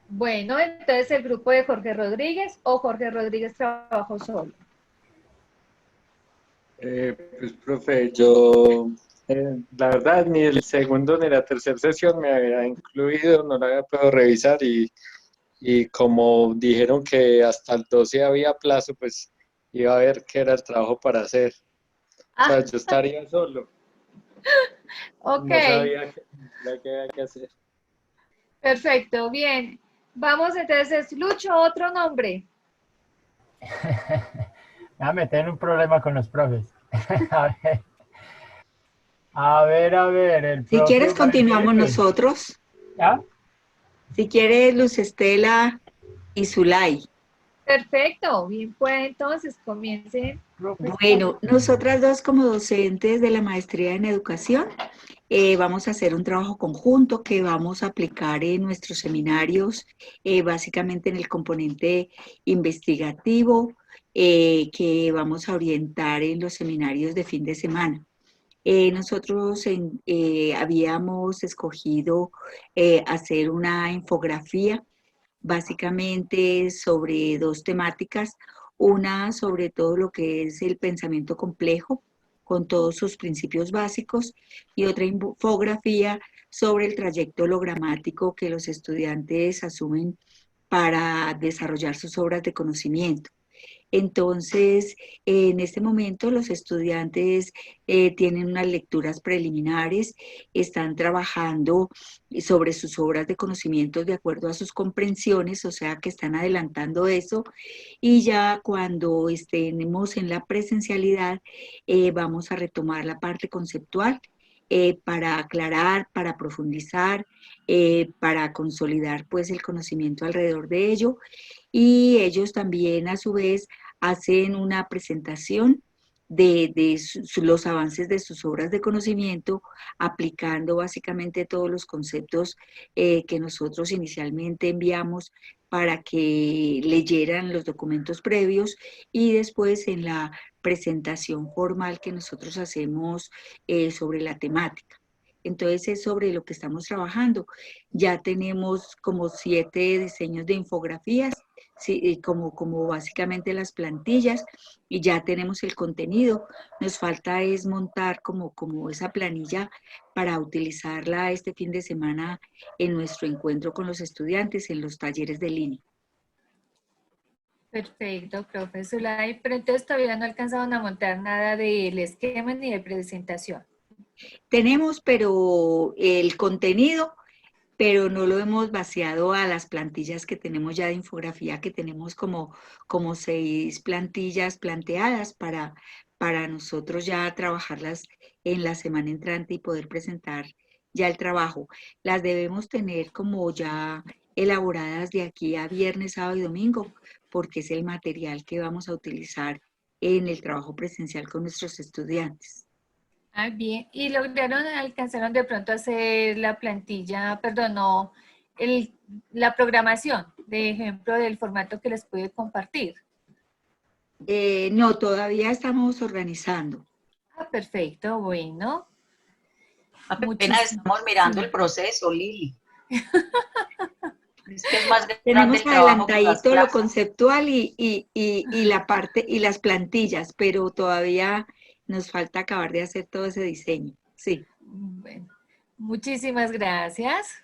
Bueno, entonces el grupo de Jorge Rodríguez o Jorge Rodríguez trabajó solo. Pues, profe, yo, la verdad, ni el segundo ni la tercera sesión me había incluido, no la había podido revisar y como dijeron que hasta el 12 había plazo, pues iba a ver qué era el trabajo para hacer. O sea, yo estaría solo. Ok. No sabía qué había que hacer. Perfecto, bien. Vamos entonces, Lucho, otro nombre. Me va a meter en un problema con los profes. A ver. El Si profe quieres, Manuel continuamos Felipe. nosotros. ¿Ah? Si quieres, Luz Estela y Zulay. Perfecto, bien, pues entonces comiencen. Profe. Bueno, nosotras dos como docentes de la maestría en educación, vamos a hacer un trabajo conjunto que vamos a aplicar en nuestros seminarios, básicamente en el componente investigativo, que vamos a orientar en los seminarios de fin de semana. Nosotros habíamos escogido hacer una infografía básicamente sobre 2 temáticas, una sobre todo lo que es el pensamiento complejo con todos sus principios básicos y otra infografía sobre el trayecto hologramático que los estudiantes asumen para desarrollar sus obras de conocimiento. Entonces, en este momento los estudiantes tienen unas lecturas preliminares, están trabajando sobre sus obras de conocimientos de acuerdo a sus comprensiones, o sea que están adelantando eso, y ya cuando estemos en la presencialidad vamos a retomar la parte conceptual para aclarar, para profundizar, para consolidar pues el conocimiento alrededor de ello. Y ellos también a su vez hacen una presentación de los avances de sus obras de conocimiento, aplicando básicamente todos los conceptos que nosotros inicialmente enviamos para que leyeran los documentos previos y después en la presentación formal que nosotros hacemos sobre la temática. Entonces es sobre lo que estamos trabajando. Ya tenemos como 7 diseños de infografías, sí, como básicamente las plantillas, y ya tenemos el contenido. Nos falta es montar como esa planilla para utilizarla este fin de semana en nuestro encuentro con los estudiantes en los talleres de línea. Perfecto, profesor. Pero entonces todavía no alcanzaron a montar nada del esquema ni de presentación. Tenemos, pero el contenido, pero no lo hemos vaciado a las plantillas que tenemos ya de infografía, que tenemos como 6 plantillas planteadas para nosotros ya trabajarlas en la semana entrante y poder presentar ya el trabajo. Las debemos tener como ya elaboradas de aquí a viernes, sábado y domingo, porque es el material que vamos a utilizar en el trabajo presencial con nuestros estudiantes. Ah, bien. ¿Y alcanzaron de pronto a hacer la plantilla, perdón, no, la programación, de ejemplo, del formato que les pude compartir? No, todavía estamos organizando. Ah, perfecto, bueno. Apenas estamos mirando el proceso, Lili. Es que es más grande Tenemos el trabajo que las adelantadito lo clases. conceptual y la parte y las plantillas, pero todavía nos falta acabar de hacer todo ese diseño. Sí. Bueno, muchísimas gracias.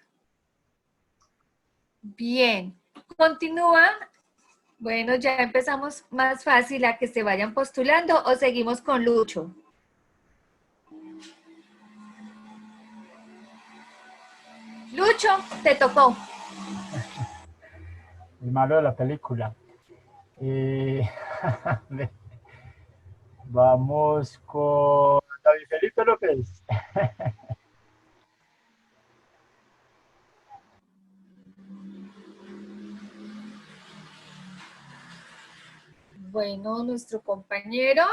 Bien, continúa. Bueno, ya empezamos más fácil a que se vayan postulando o seguimos con Lucho. Lucho, te tocó. El malo de la película. Vamos con David Felipe López. Bueno, nuestro compañero.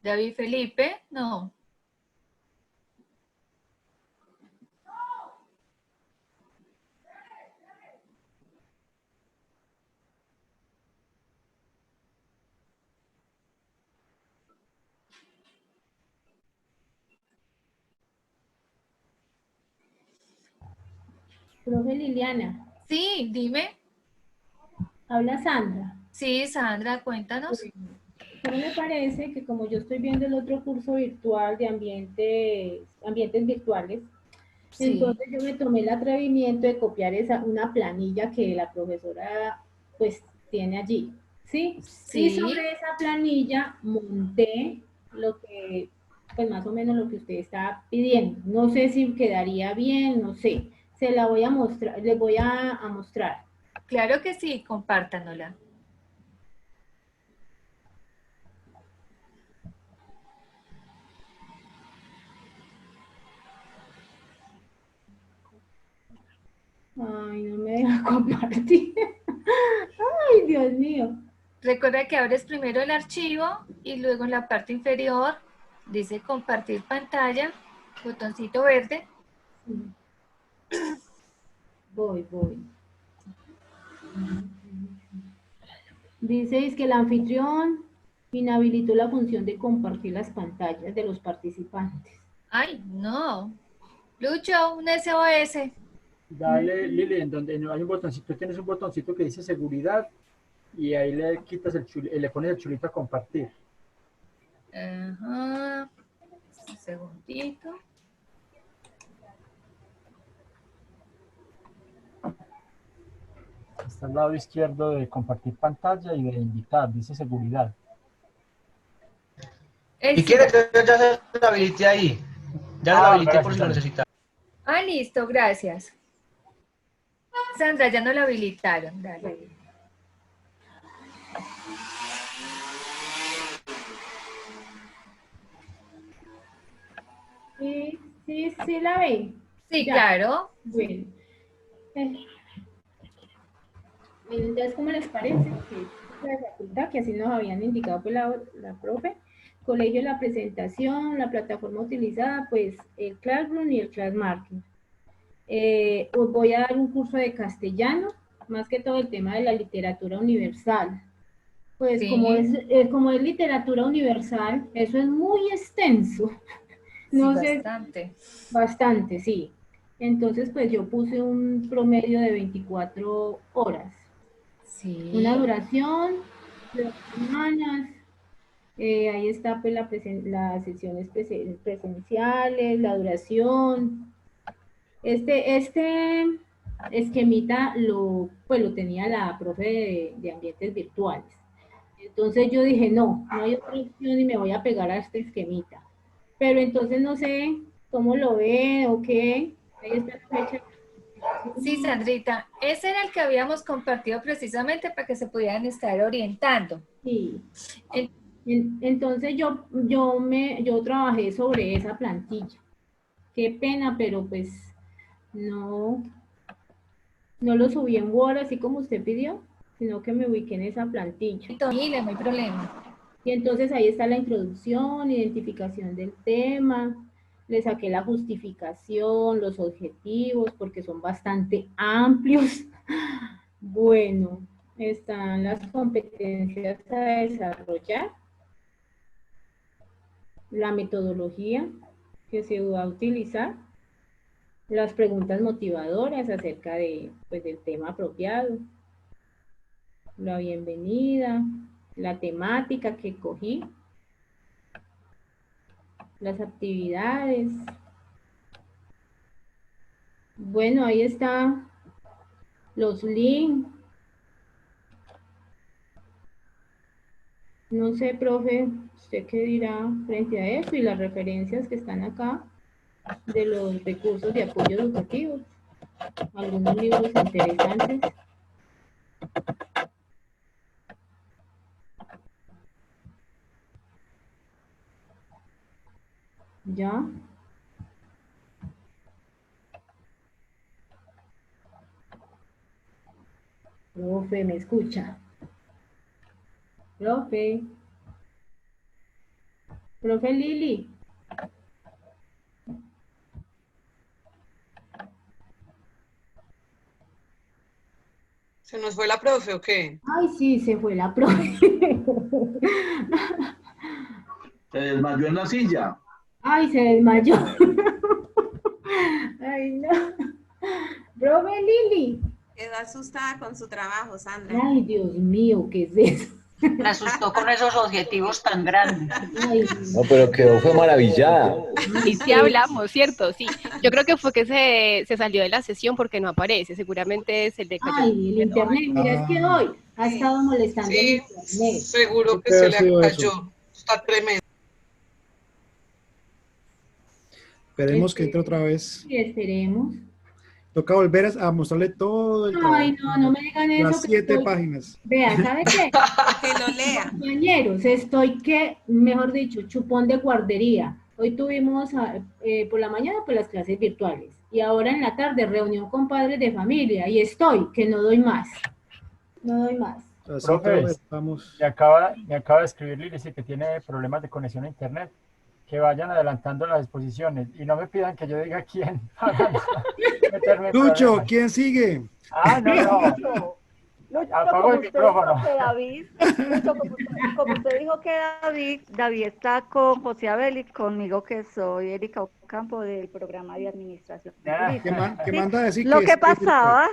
David Felipe, no. Profe Liliana, Sí, dime. habla Sandra. Sí, Sandra, cuéntanos. Pero me parece que como yo estoy viendo el otro curso virtual de ambientes virtuales, Sí, entonces yo me tomé el atrevimiento de copiar una planilla que la profesora pues tiene allí, ¿sí? Y sí. sobre esa planilla monté lo que, pues más o menos lo que usted está pidiendo. No sé si quedaría bien, no sé. Se la voy a mostrar, les voy a mostrar. Claro que sí, compártanosla. Ay, no me deja compartir. Ay, Dios mío. Recuerda que abres primero el archivo y luego en la parte inferior dice compartir pantalla, botoncito verde. Voy. Dice es que el anfitrión inhabilitó la función de compartir las pantallas de los participantes. Ay, no. Lucho, un SOS. Dale, Lili, en donde hay un botoncito, tienes un botoncito que dice seguridad y ahí le quitas le pones el chulito a compartir. Ajá. Un segundito. Está al lado izquierdo de compartir pantalla y de invitar, dice seguridad. Y quiere que yo ya se lo habilité ahí. Ya se lo habilité por si lo necesita. Ah, listo, gracias. Sandra, ya no la habilitaron. Dale. Sí, la ve. Sí, Ya. claro. Bueno. Entonces, ¿cómo les parece? Que la facultad, que así nos habían indicado pues, la profe, colegio, la presentación, la plataforma utilizada, pues el Classroom y el Classmarking. Os voy a dar un curso de castellano, más que todo el tema de la literatura universal. Pues Sí. como es literatura universal, eso es muy extenso. No Sí, sé, bastante. bastante, sí. Entonces, pues yo puse un promedio de 24 horas. Sí. Una duración de 2 semanas. Ahí está pues las sesiones presenciales, la duración. Este esquemita lo tenía la profe de ambientes virtuales. Entonces yo dije, no hay otra opción y me voy a pegar a este esquemita. Pero entonces no sé cómo lo ve o qué. Ahí está la fecha. Sí, Sandrita, ese era el que habíamos compartido precisamente para que se pudieran estar orientando. Sí. Entonces yo trabajé sobre esa plantilla. Qué pena, pero pues no lo subí en Word así como usted pidió, sino que me ubiqué en esa plantilla. Mire, no hay problema. Y entonces ahí está la introducción, identificación del tema, le saqué la justificación, los objetivos, porque son bastante amplios. Bueno, están las competencias a desarrollar, la metodología que se va a utilizar, las preguntas motivadoras acerca de, pues, del tema apropiado, la bienvenida, la temática que cogí, las actividades. Bueno, ahí están los links. No sé, profe, ¿usted qué dirá frente a eso? Y las referencias que están acá de los recursos de apoyo educativo. Algunos libros interesantes. ¿Ya? Profe, ¿me escucha? Profe. Profe Lili. ¿Se nos fue la profe o qué? Ay, sí, se fue la profe. Se desmayó en la silla. Ay, se desmayó. Ay, no. Profe Lili. Quedó asustada con su trabajo, Sandra. Ay, Dios mío, ¿qué es eso? Me asustó con esos objetivos tan grandes. Ay, No, pero quedó, fue maravillada. Y sí hablamos, ¿cierto? Sí. Yo creo que fue que se salió de la sesión porque no aparece. Seguramente se le cayó. Ay, el internet. Mira, es que hoy ha estado molestando el Sí, internet. seguro que se le cayó. Está tremendo. Esperemos que entre otra vez. Sí, esperemos. Toca volver a mostrarle todo el Ay, trabajo. no me digan eso. Las que 7 estoy- páginas. Vea, ¿sabe qué? Que lo lea. Compañeros, estoy que, mejor dicho, chupón de guardería. Hoy tuvimos por la mañana pues las clases virtuales y ahora en la tarde reunión con padres de familia y estoy que no doy más. No doy más. Así Profe, todo estamos. me acaba de escribir Lili, dice que tiene problemas de conexión a internet. Que vayan adelantando las exposiciones y no me pidan que yo diga quién. Meterme en Lucho, problemas. ¿quién sigue? Ah, no. Lucho, Apago como el usted micrófono. dijo que David, Lucho, como usted dijo que David está con José Abel y conmigo que soy Erika Ocampo del programa de administración. ¿Qué manda a decir? Lo que que es- pasaba,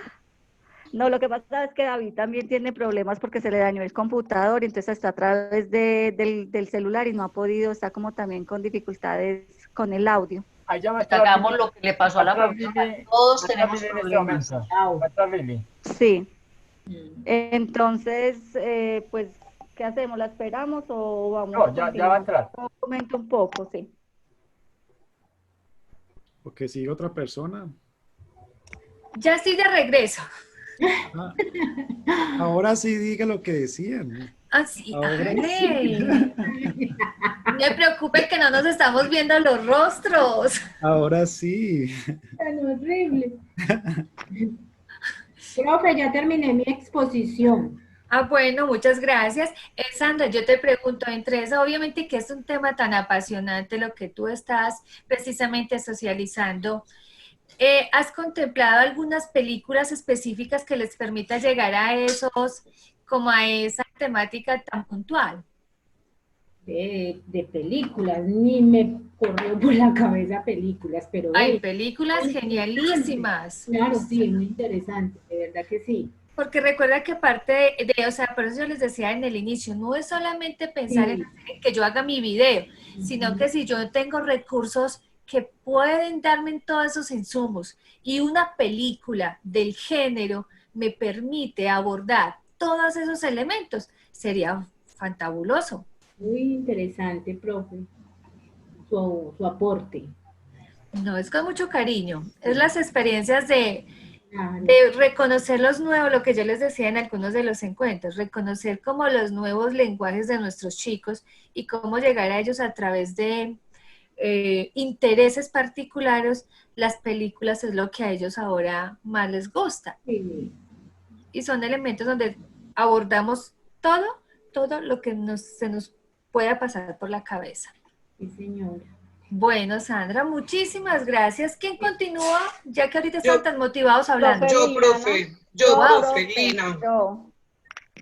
no, lo que pasa es que David también tiene problemas porque se le dañó el computador y entonces está a través del celular y no ha podido, está como también con dificultades con el audio. Ahí ya va a Hagamos lo que le pasó a la profesora. Todos tenemos problemas. Va a estar Lili. Sí. Entonces, pues, ¿qué hacemos? ¿La esperamos o vamos? No, ya va a entrar. Comento un poco, sí. Porque sigue otra persona. Ya estoy de regreso. Ah, ahora sí diga lo que decían. Ah, sí. Ahora Ay. No me preocupe que no nos estamos viendo los rostros. Ahora sí. Tan horrible. Profe, ya terminé mi exposición. Ah, bueno, muchas gracias. Sandra, yo te pregunto, entre eso, obviamente que es un tema tan apasionante lo que tú estás precisamente socializando, ¿has contemplado algunas películas específicas que les permita llegar a esos, como a esa temática tan puntual? De películas, ni me corrió por la cabeza películas, pero... Hay películas genialísimas. Claro, sí, muy interesante, de verdad que sí. Porque recuerda que parte de, o sea, por eso yo les decía en el inicio, no es solamente pensar Sí. en que yo haga mi video, sino que si yo tengo recursos que pueden darme todos esos insumos y una película del género me permite abordar todos esos elementos, sería fantabuloso. Muy interesante, profe, su aporte. No, es con mucho cariño. Es las experiencias de de reconocer los nuevos, lo que yo les decía en algunos de los encuentros, reconocer como los nuevos lenguajes de nuestros chicos y cómo llegar a ellos a través de intereses particulares. Las películas es lo que a ellos ahora más les gusta. Y son elementos donde abordamos todo lo que se nos pueda pasar por la cabeza. Sí, señora. Bueno, Sandra, muchísimas gracias. ¿Quién continúa? Ya que ahorita están tan motivados hablando. Yo, profe, Lina.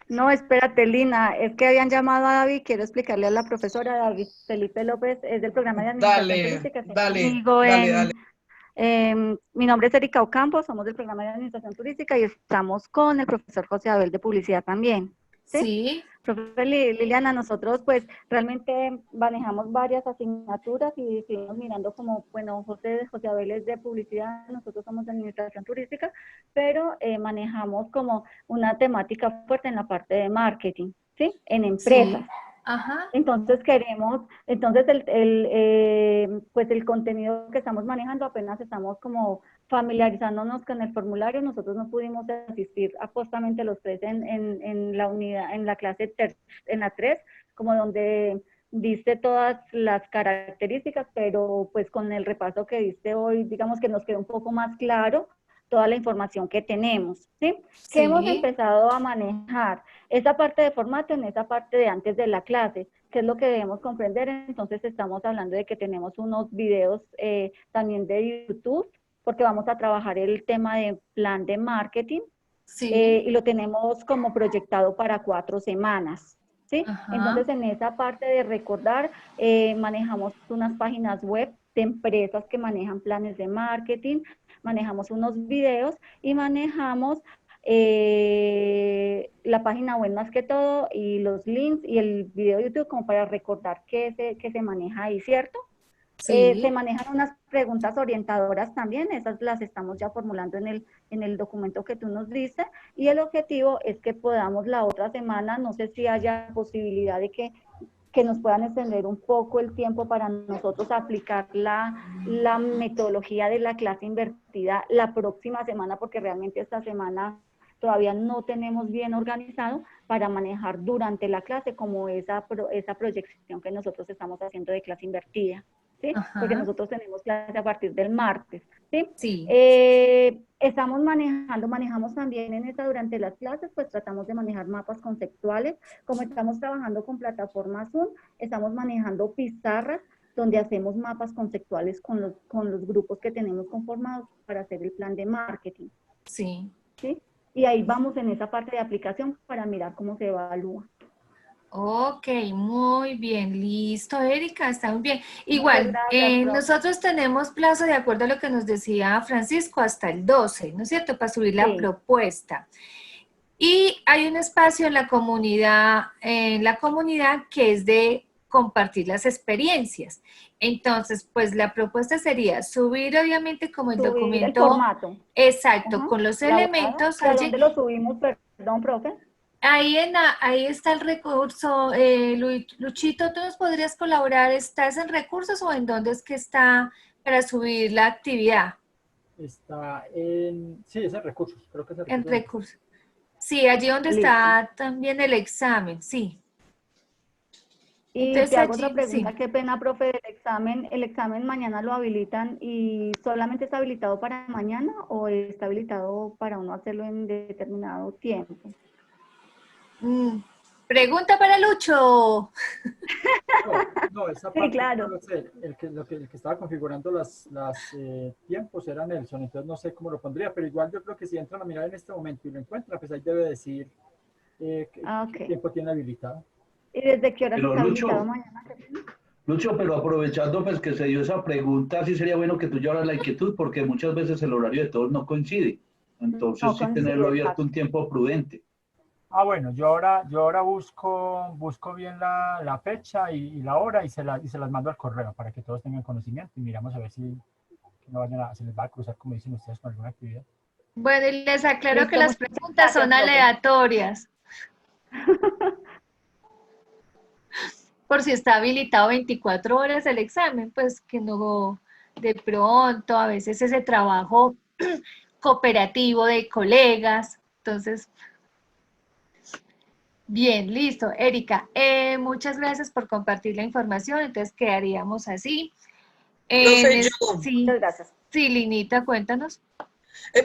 No, espérate, Lina, es que habían llamado a David, quiero explicarle a la profesora. David Felipe López es del programa de Administración Turística. Dale. Mi nombre es Erika Ocampo, somos del programa de Administración Turística y estamos con el profesor José Abel de Publicidad también. Sí. Profe Liliana, nosotros pues realmente manejamos varias asignaturas y estuvimos mirando como, bueno, José Abel es de publicidad, nosotros somos de administración turística, pero manejamos como una temática fuerte en la parte de marketing, ¿sí? En empresas. Sí. Ajá. Entonces pues el contenido que estamos manejando apenas estamos como familiarizándonos con el formulario. Nosotros no pudimos asistir apostamente los tres en la unidad, en la clase en la 3, como donde diste todas las características, pero pues con el repaso que diste hoy, digamos que nos quedó un poco más claro toda la información que tenemos, ¿sí? Que hemos empezado a manejar esa parte de formato en esa parte de antes de la clase, que es lo que debemos comprender. Entonces estamos hablando de que tenemos unos videos también de YouTube, porque vamos a trabajar el tema de plan de marketing, y lo tenemos como proyectado para 4 semanas, ¿sí? Entonces en esa parte de recordar, manejamos unas páginas web de empresas que manejan planes de marketing, manejamos unos videos y manejamos la página web más que todo y los links y el video de YouTube como para recordar que se maneja ahí, ¿cierto? Se manejan unas preguntas orientadoras también, esas las estamos ya formulando en el documento que tú nos diste, y el objetivo es que podamos la otra semana, no sé si haya posibilidad de que nos puedan extender un poco el tiempo para nosotros aplicar la metodología de la clase invertida la próxima semana, porque realmente esta semana todavía no tenemos bien organizado para manejar durante la clase como esa proyección que nosotros estamos haciendo de clase invertida, ¿sí? Porque nosotros tenemos clase a partir del martes, ¿sí? Manejamos también en esta durante las clases, pues tratamos de manejar mapas conceptuales. Como estamos trabajando con plataformas Zoom, estamos manejando pizarras donde hacemos mapas conceptuales con los grupos que tenemos conformados para hacer el plan de marketing. ¿Sí? Y ahí vamos en esa parte de aplicación para mirar cómo se evalúa. Ok, muy bien, listo, Erika, está muy bien. Igual, nosotros tenemos plazo, de acuerdo a lo que nos decía Francisco, hasta el 12, ¿no es cierto?, para subir la propuesta. Y hay un espacio en la comunidad que es de compartir las experiencias. Entonces, pues la propuesta sería subir, obviamente, como el documento. El formato. Exacto, con los elementos. ¿A dónde lo subimos, perdón, profe? Ahí está el recurso. Luchito, ¿tú nos podrías colaborar? ¿Estás en recursos o en dónde es que está para subir la actividad? Está sí, es en recursos, creo que es en recursos. Sí, allí donde está también el examen, sí. Y entonces, te hago otra pregunta, qué pena, profe, el examen mañana lo habilitan y solamente está habilitado para mañana o está habilitado para uno hacerlo en determinado tiempo. Pregunta para Lucho. No, esa parte, sí, claro. No sé, el que estaba configurando los tiempos era Nelson, entonces no sé cómo lo pondría, pero igual yo creo que si entran a mirar en este momento y lo encuentran, pues ahí debe decir qué tiempo tiene habilitado. ¿Y desde qué hora está habilitado mañana? Lucho, pero aprovechando pues que se dio esa pregunta, sí sería bueno que tú llevaras la inquietud, porque muchas veces el horario de todos no coincide, entonces sí tenerlo abierto un tiempo prudente. Bueno, yo ahora busco bien la fecha y la hora y se las mando al correo para que todos tengan conocimiento y miramos a ver si no se les va a cruzar, como dicen ustedes, con alguna actividad. Bueno, y les aclaro que las preguntas son aleatorias. Por si está habilitado 24 horas el examen, pues que no, de pronto, a veces ese trabajo cooperativo de colegas. Entonces, bien, listo. Erika, muchas gracias por compartir la información. Entonces, quedaríamos así. Profe, yo. Sí, Muchas gracias. sí, Linita, cuéntanos.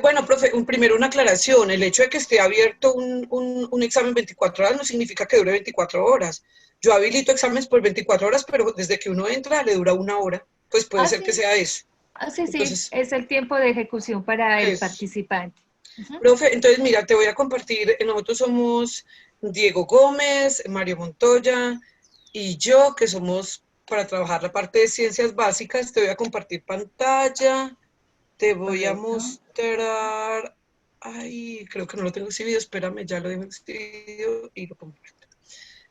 Bueno, profe, primero una aclaración. El hecho de que esté abierto un examen 24 horas no significa que dure 24 horas. Yo habilito exámenes por 24 horas, pero desde que uno entra le dura 1 hora. Pues puede ser que sea eso. Sí, Entonces, es el tiempo de ejecución para el participante. Profe, entonces mira, te voy a compartir, nosotros somos Diego Gómez, Mario Montoya y yo, que somos para trabajar la parte de ciencias básicas. Te voy a compartir pantalla, te voy a mostrar, ay, creo que no lo tengo exhibido, espérame, ya lo dejo exhibido y lo comparto.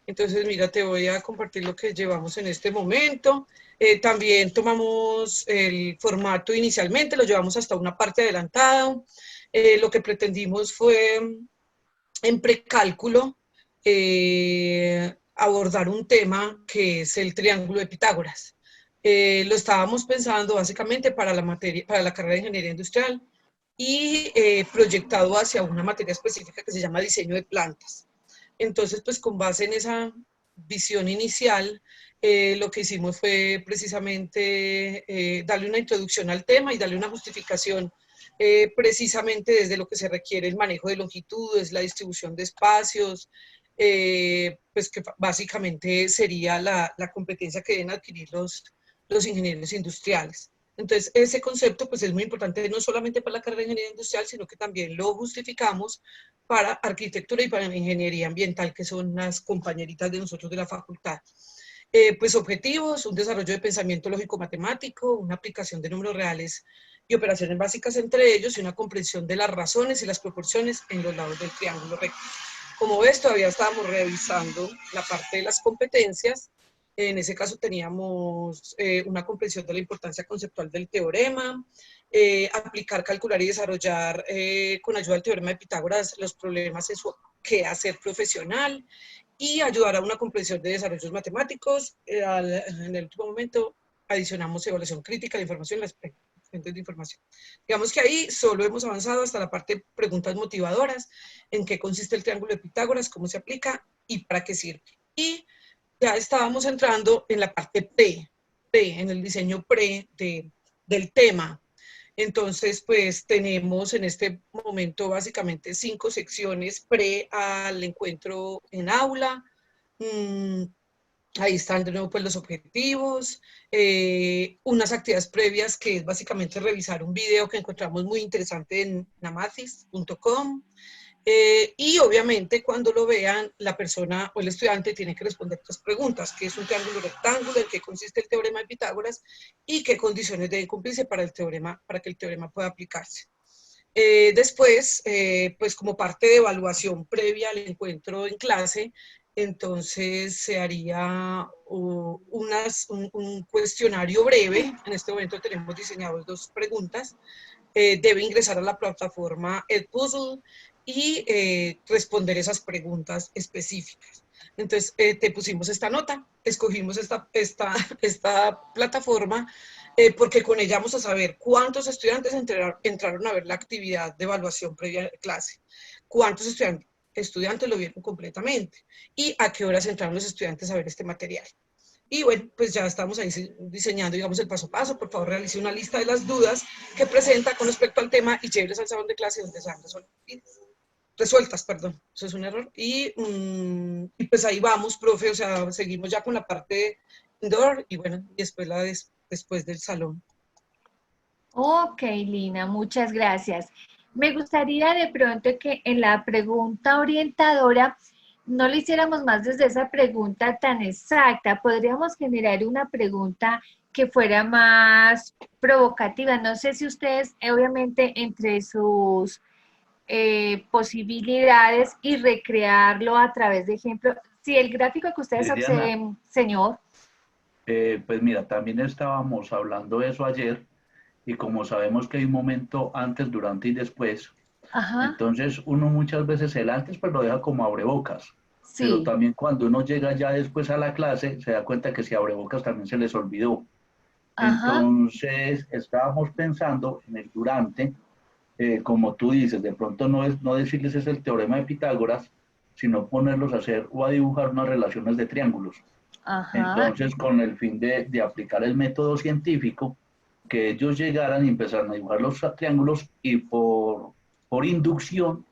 Entonces, mira, te voy a compartir lo que llevamos en este momento. También tomamos el formato inicialmente, lo llevamos hasta una parte adelantada. Lo que pretendimos fue, en precálculo, abordar un tema que es el triángulo de Pitágoras. Lo estábamos pensando básicamente para la carrera de Ingeniería Industrial y proyectado hacia una materia específica que se llama diseño de plantas. Entonces, pues con base en esa visión inicial, lo que hicimos fue precisamente darle una introducción al tema y darle una justificación precisamente desde lo que se requiere el manejo de longitudes, la distribución de espacios, pues que básicamente sería la competencia que deben adquirir los ingenieros industriales. Entonces, ese concepto pues es muy importante no solamente para la carrera de ingeniería industrial, sino que también lo justificamos para arquitectura y para ingeniería ambiental, que son las compañeritas de nosotros de la facultad. Pues objetivos, un desarrollo de pensamiento lógico-matemático, una aplicación de números reales y operaciones básicas entre ellos y una comprensión de las razones y las proporciones en los lados del triángulo recto. Como ves, todavía estábamos revisando la parte de las competencias. En ese caso teníamos una comprensión de la importancia conceptual del teorema, aplicar, calcular y desarrollar con ayuda del teorema de Pitágoras los problemas en su quehacer profesional y ayudar a una comprensión de desarrollos matemáticos. En el último momento adicionamos evaluación crítica de la información, las fuentes de información. Digamos que ahí solo hemos avanzado hasta la parte de preguntas motivadoras, en qué consiste el triángulo de Pitágoras, cómo se aplica y para qué sirve. Y ya estábamos entrando en la parte en el diseño del tema. Entonces, pues tenemos en este momento básicamente 5 secciones pre al encuentro en aula. Ahí están de nuevo pues los objetivos, unas actividades previas que es básicamente revisar un video que encontramos muy interesante en namathis.com. Y obviamente cuando lo vean, la persona o el estudiante tiene que responder 3 preguntas: ¿qué es un triángulo rectángulo? ¿En qué consiste el teorema de Pitágoras? ¿Y qué condiciones deben cumplirse para que el teorema pueda aplicarse? Después, pues como parte de evaluación previa al encuentro en clase, entonces se haría un cuestionario breve. En este momento tenemos diseñados 2 preguntas. Debe ingresar a la plataforma Edpuzzle y responder esas preguntas específicas. Entonces, te pusimos esta nota, escogimos esta plataforma porque con ella vamos a saber cuántos estudiantes entraron a ver la actividad de evaluación previa de clase, cuántos estudiantes lo vieron completamente y a qué horas entraron los estudiantes a ver este material. Y bueno, pues ya estamos ahí diseñando, digamos, el paso a paso. Por favor, realice una lista de las dudas que presenta con respecto al tema y lléveles al salón de clase donde sean resueltas, perdón, eso es un error. Y pues ahí vamos, profe, o sea, seguimos ya con la parte indoor y bueno, y después después del salón. Ok, Lina, muchas gracias. Me gustaría de pronto que en la pregunta orientadora no le hiciéramos más desde esa pregunta tan exacta. Podríamos generar una pregunta que fuera más provocativa. No sé si ustedes, obviamente, entre sus posibilidades y recrearlo a través de ejemplos. Si el gráfico que ustedes observen, señor. Pues mira, también estábamos hablando de eso ayer y como sabemos que hay un momento antes, durante y después, entonces uno muchas veces el antes pues lo deja como abrebocas, pero también cuando uno llega ya después a la clase se da cuenta que si abrebocas también se les olvidó. Entonces estábamos pensando en el durante como tú dices, de pronto no decirles es el teorema de Pitágoras, sino ponerlos a hacer o a dibujar unas relaciones de triángulos. Ajá. Entonces, con el fin de aplicar el método científico, que ellos llegaran y empezaran a dibujar los triángulos y por inducción,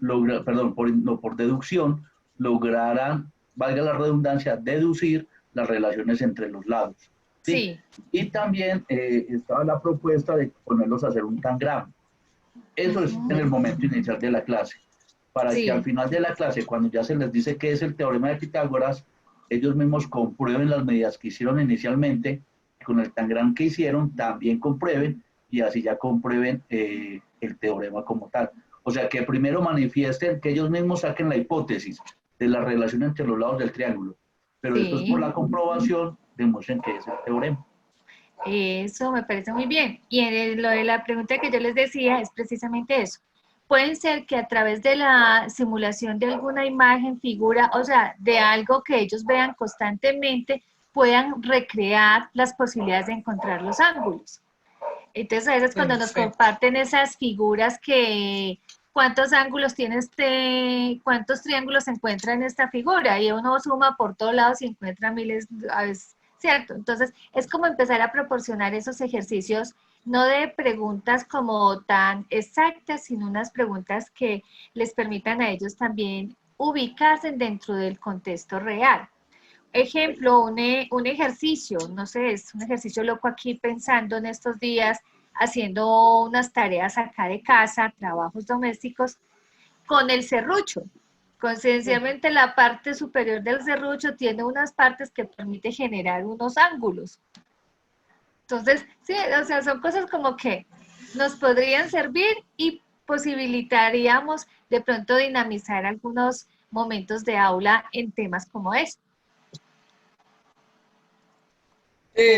por deducción, lograran, valga la redundancia, deducir las relaciones entre los lados. ¿sí? Y también estaba la propuesta de ponerlos a hacer un tangrama. Eso es en el momento inicial de la clase, para que al final de la clase, cuando ya se les dice qué es el teorema de Pitágoras, ellos mismos comprueben las medidas que hicieron inicialmente, con el tangram que hicieron también comprueben, y así ya comprueben el teorema como tal. O sea, que primero manifiesten, que ellos mismos saquen la hipótesis de la relación entre los lados del triángulo, pero después por la comprobación demuestren que es el teorema. Eso me parece muy bien. Y lo de la pregunta que yo les decía es precisamente eso. Pueden ser que a través de la simulación de alguna imagen, figura, o sea, de algo que ellos vean constantemente, puedan recrear las posibilidades de encontrar los ángulos. Entonces, a veces cuando nos comparten esas figuras que cuántos ángulos tiene cuántos triángulos se encuentran en esta figura, y uno suma por todos lados y encuentra miles, a veces, ¿cierto? Entonces, es como empezar a proporcionar esos ejercicios, no de preguntas como tan exactas, sino unas preguntas que les permitan a ellos también ubicarse dentro del contexto real. Ejemplo, un ejercicio, no sé, es un ejercicio loco aquí pensando en estos días, haciendo unas tareas acá de casa, trabajos domésticos, con el serrucho. Conciencialmente la parte superior del serrucho tiene unas partes que permite generar unos ángulos. Entonces, sí, o sea, son cosas como que nos podrían servir y posibilitaríamos de pronto dinamizar algunos momentos de aula en temas como este.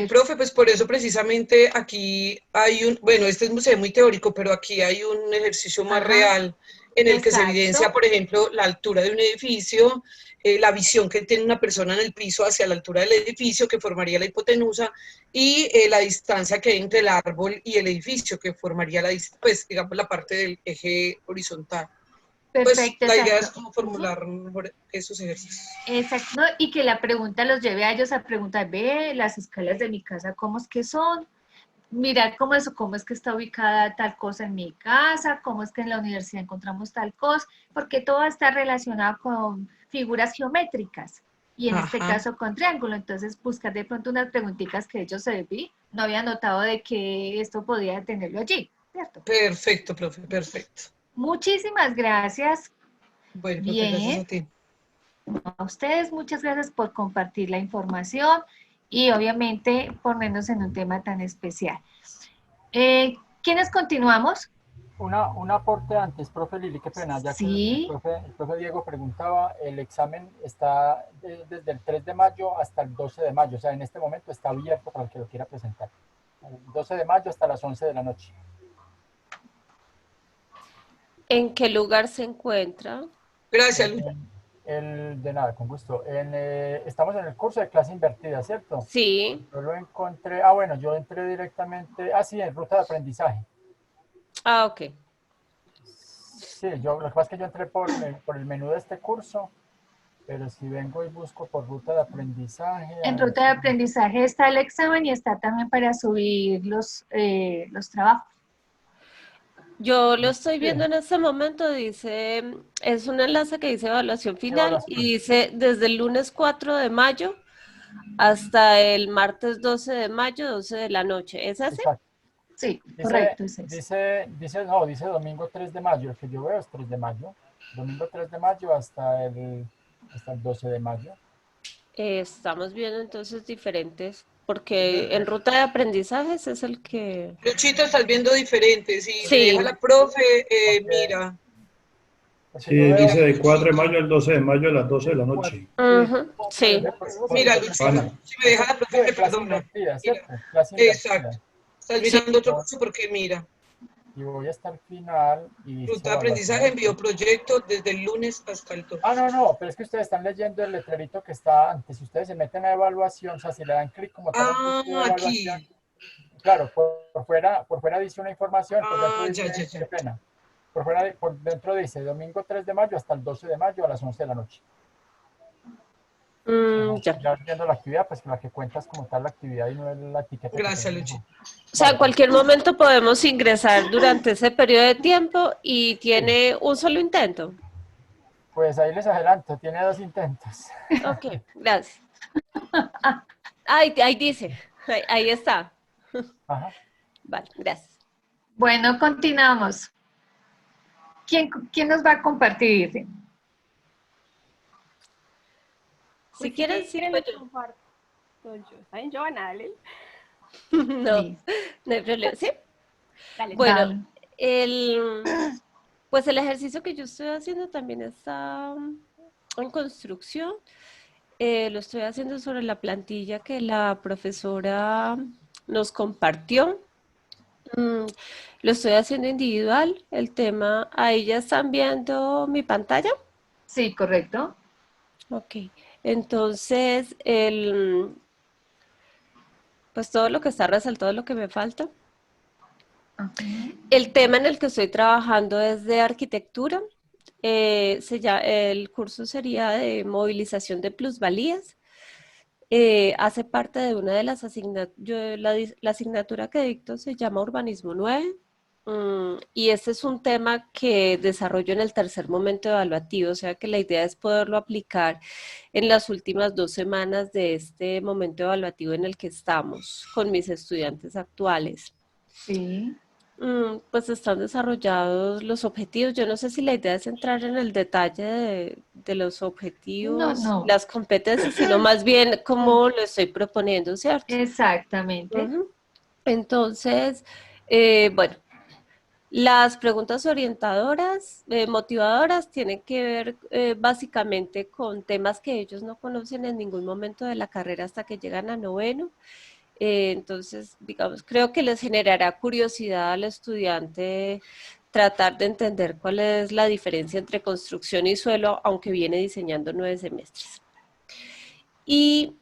Profe, pues por eso precisamente aquí hay bueno, este es muy teórico, pero aquí hay un ejercicio más real en el que se evidencia, por ejemplo, la altura de un edificio, la visión que tiene una persona en el piso hacia la altura del edificio, que formaría la hipotenusa, y la distancia que hay entre el árbol y el edificio, que formaría pues, digamos, la parte del eje horizontal. Perfecto, pues la idea es como formular mejor esos ejercicios. Exacto, ¿no? Y que la pregunta los lleve a ellos a preguntar, ve, las escalas de mi casa, ¿cómo es que son? Mirar cómo es que está ubicada tal cosa en mi casa, cómo es que en la universidad encontramos tal cosa, porque todo está relacionado con figuras geométricas, y en este caso con triángulo. Entonces buscar de pronto unas preguntitas que ellos no había notado de que esto podía tenerlo allí, ¿cierto? Perfecto, profe, perfecto. Muchísimas gracias. Bueno, profe, gracias a ti. A ustedes, muchas gracias por compartir la información y obviamente ponernos en un tema tan especial. ¿Quiénes continuamos? Un aporte antes, profe Lili, qué pena, ya que el profe Diego preguntaba, el examen está desde el 3 de mayo hasta el 12 de mayo, o sea, en este momento está abierto para el que lo quiera presentar. El 12 de mayo hasta las 11 de la noche. ¿En qué lugar se encuentra? Gracias, Luis. De nada, con gusto. Estamos en el curso de clase invertida, ¿cierto? Sí. Yo lo encontré, bueno, yo entré directamente, sí, en ruta de aprendizaje. Ah, ok. Sí, lo que pasa es que yo entré por el menú de este curso, pero si vengo y busco por ruta de aprendizaje. En ruta de aprendizaje está el examen y está también para subir los trabajos. Yo lo estoy viendo en este momento, dice, es un enlace que dice evaluación final y dice desde el lunes 4 de mayo hasta el martes 12 de mayo, 12 de la noche. ¿Es ese? Exacto. Sí, correcto. Dice domingo 3 de mayo, el que yo veo es 3 de mayo. Domingo 3 de mayo hasta el 12 de mayo. Estamos viendo entonces diferentes, porque en ruta de aprendizajes es el que... Luchito, estás viendo diferentes. Si me deja la profe, mira. Sí, dice de 4 de mayo al 12 de mayo a las 12 de la noche. Sí. Mira, Luchito, si me deja la profe, me perdona. Exacto. Estás mirando otro curso porque mira. Y voy hasta el final. Ruta de aprendizaje, envió proyecto desde el lunes hasta el 12. No, pero es que ustedes están leyendo el letrerito que está antes. Si ustedes se meten a evaluación, o sea, si le dan clic como tal aquí. claro, por fuera dice una información, por dentro dice, qué pena. Por dentro dice domingo 3 de mayo hasta el 12 de mayo a las 11 de la noche. Ya viendo la actividad, pues la que cuentas como tal la actividad y no es la etiqueta. Gracias, Luchi. O sea, en cualquier momento podemos ingresar durante ese periodo de tiempo y tiene un solo intento. Pues ahí les adelanto, tiene 2 intentos. Ok, gracias. Ahí dice, ahí está. Ajá. Vale, gracias. Bueno, continuamos. ¿Quién nos va a compartir? Si quieren, sí, pues yo. comparto yo. ¿Saben? Joana, dale. No, no hay problema. ¿Sí? Dale, bueno, pues el ejercicio que yo estoy haciendo también está en construcción. Lo estoy haciendo sobre la plantilla que la profesora nos compartió. Lo estoy haciendo individual. El tema, ¿ahí ya están viendo mi pantalla? Sí, correcto. Ok, entonces, pues todo lo que está resaltado es lo que me falta. El tema en el que estoy trabajando es de arquitectura. El curso sería de movilización de plusvalías. Hace parte de una de las asignaturas, la asignatura que dicto se llama Urbanismo 9. Y este es un tema que desarrollo en el tercer momento evaluativo, o sea que la idea es poderlo aplicar en las últimas 2 semanas de este momento evaluativo en el que estamos con mis estudiantes actuales. Sí. Pues están desarrollados los objetivos. Yo no sé si la idea es entrar en el detalle de los objetivos, No. las competencias, sino más bien cómo lo estoy proponiendo, ¿cierto? Exactamente. Entonces, bueno, las preguntas orientadoras, motivadoras, tienen que ver básicamente con temas que ellos no conocen en ningún momento de la carrera hasta que llegan a noveno. Entonces, digamos, creo que les generará curiosidad al estudiante tratar de entender cuál es la diferencia entre construcción y suelo, aunque viene diseñando 9 semestres. Y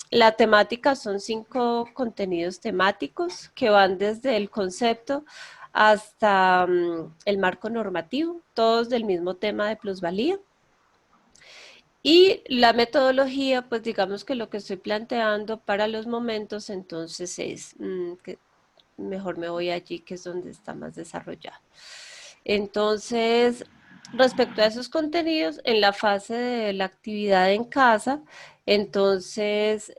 la temática son 5 contenidos temáticos que van desde el concepto hasta el marco normativo, todos del mismo tema de plusvalía. Y la metodología, pues digamos que lo que estoy planteando para los momentos, entonces es que mejor me voy allí, que es donde está más desarrollado. Entonces, respecto a esos contenidos, en la fase de la actividad en casa, entonces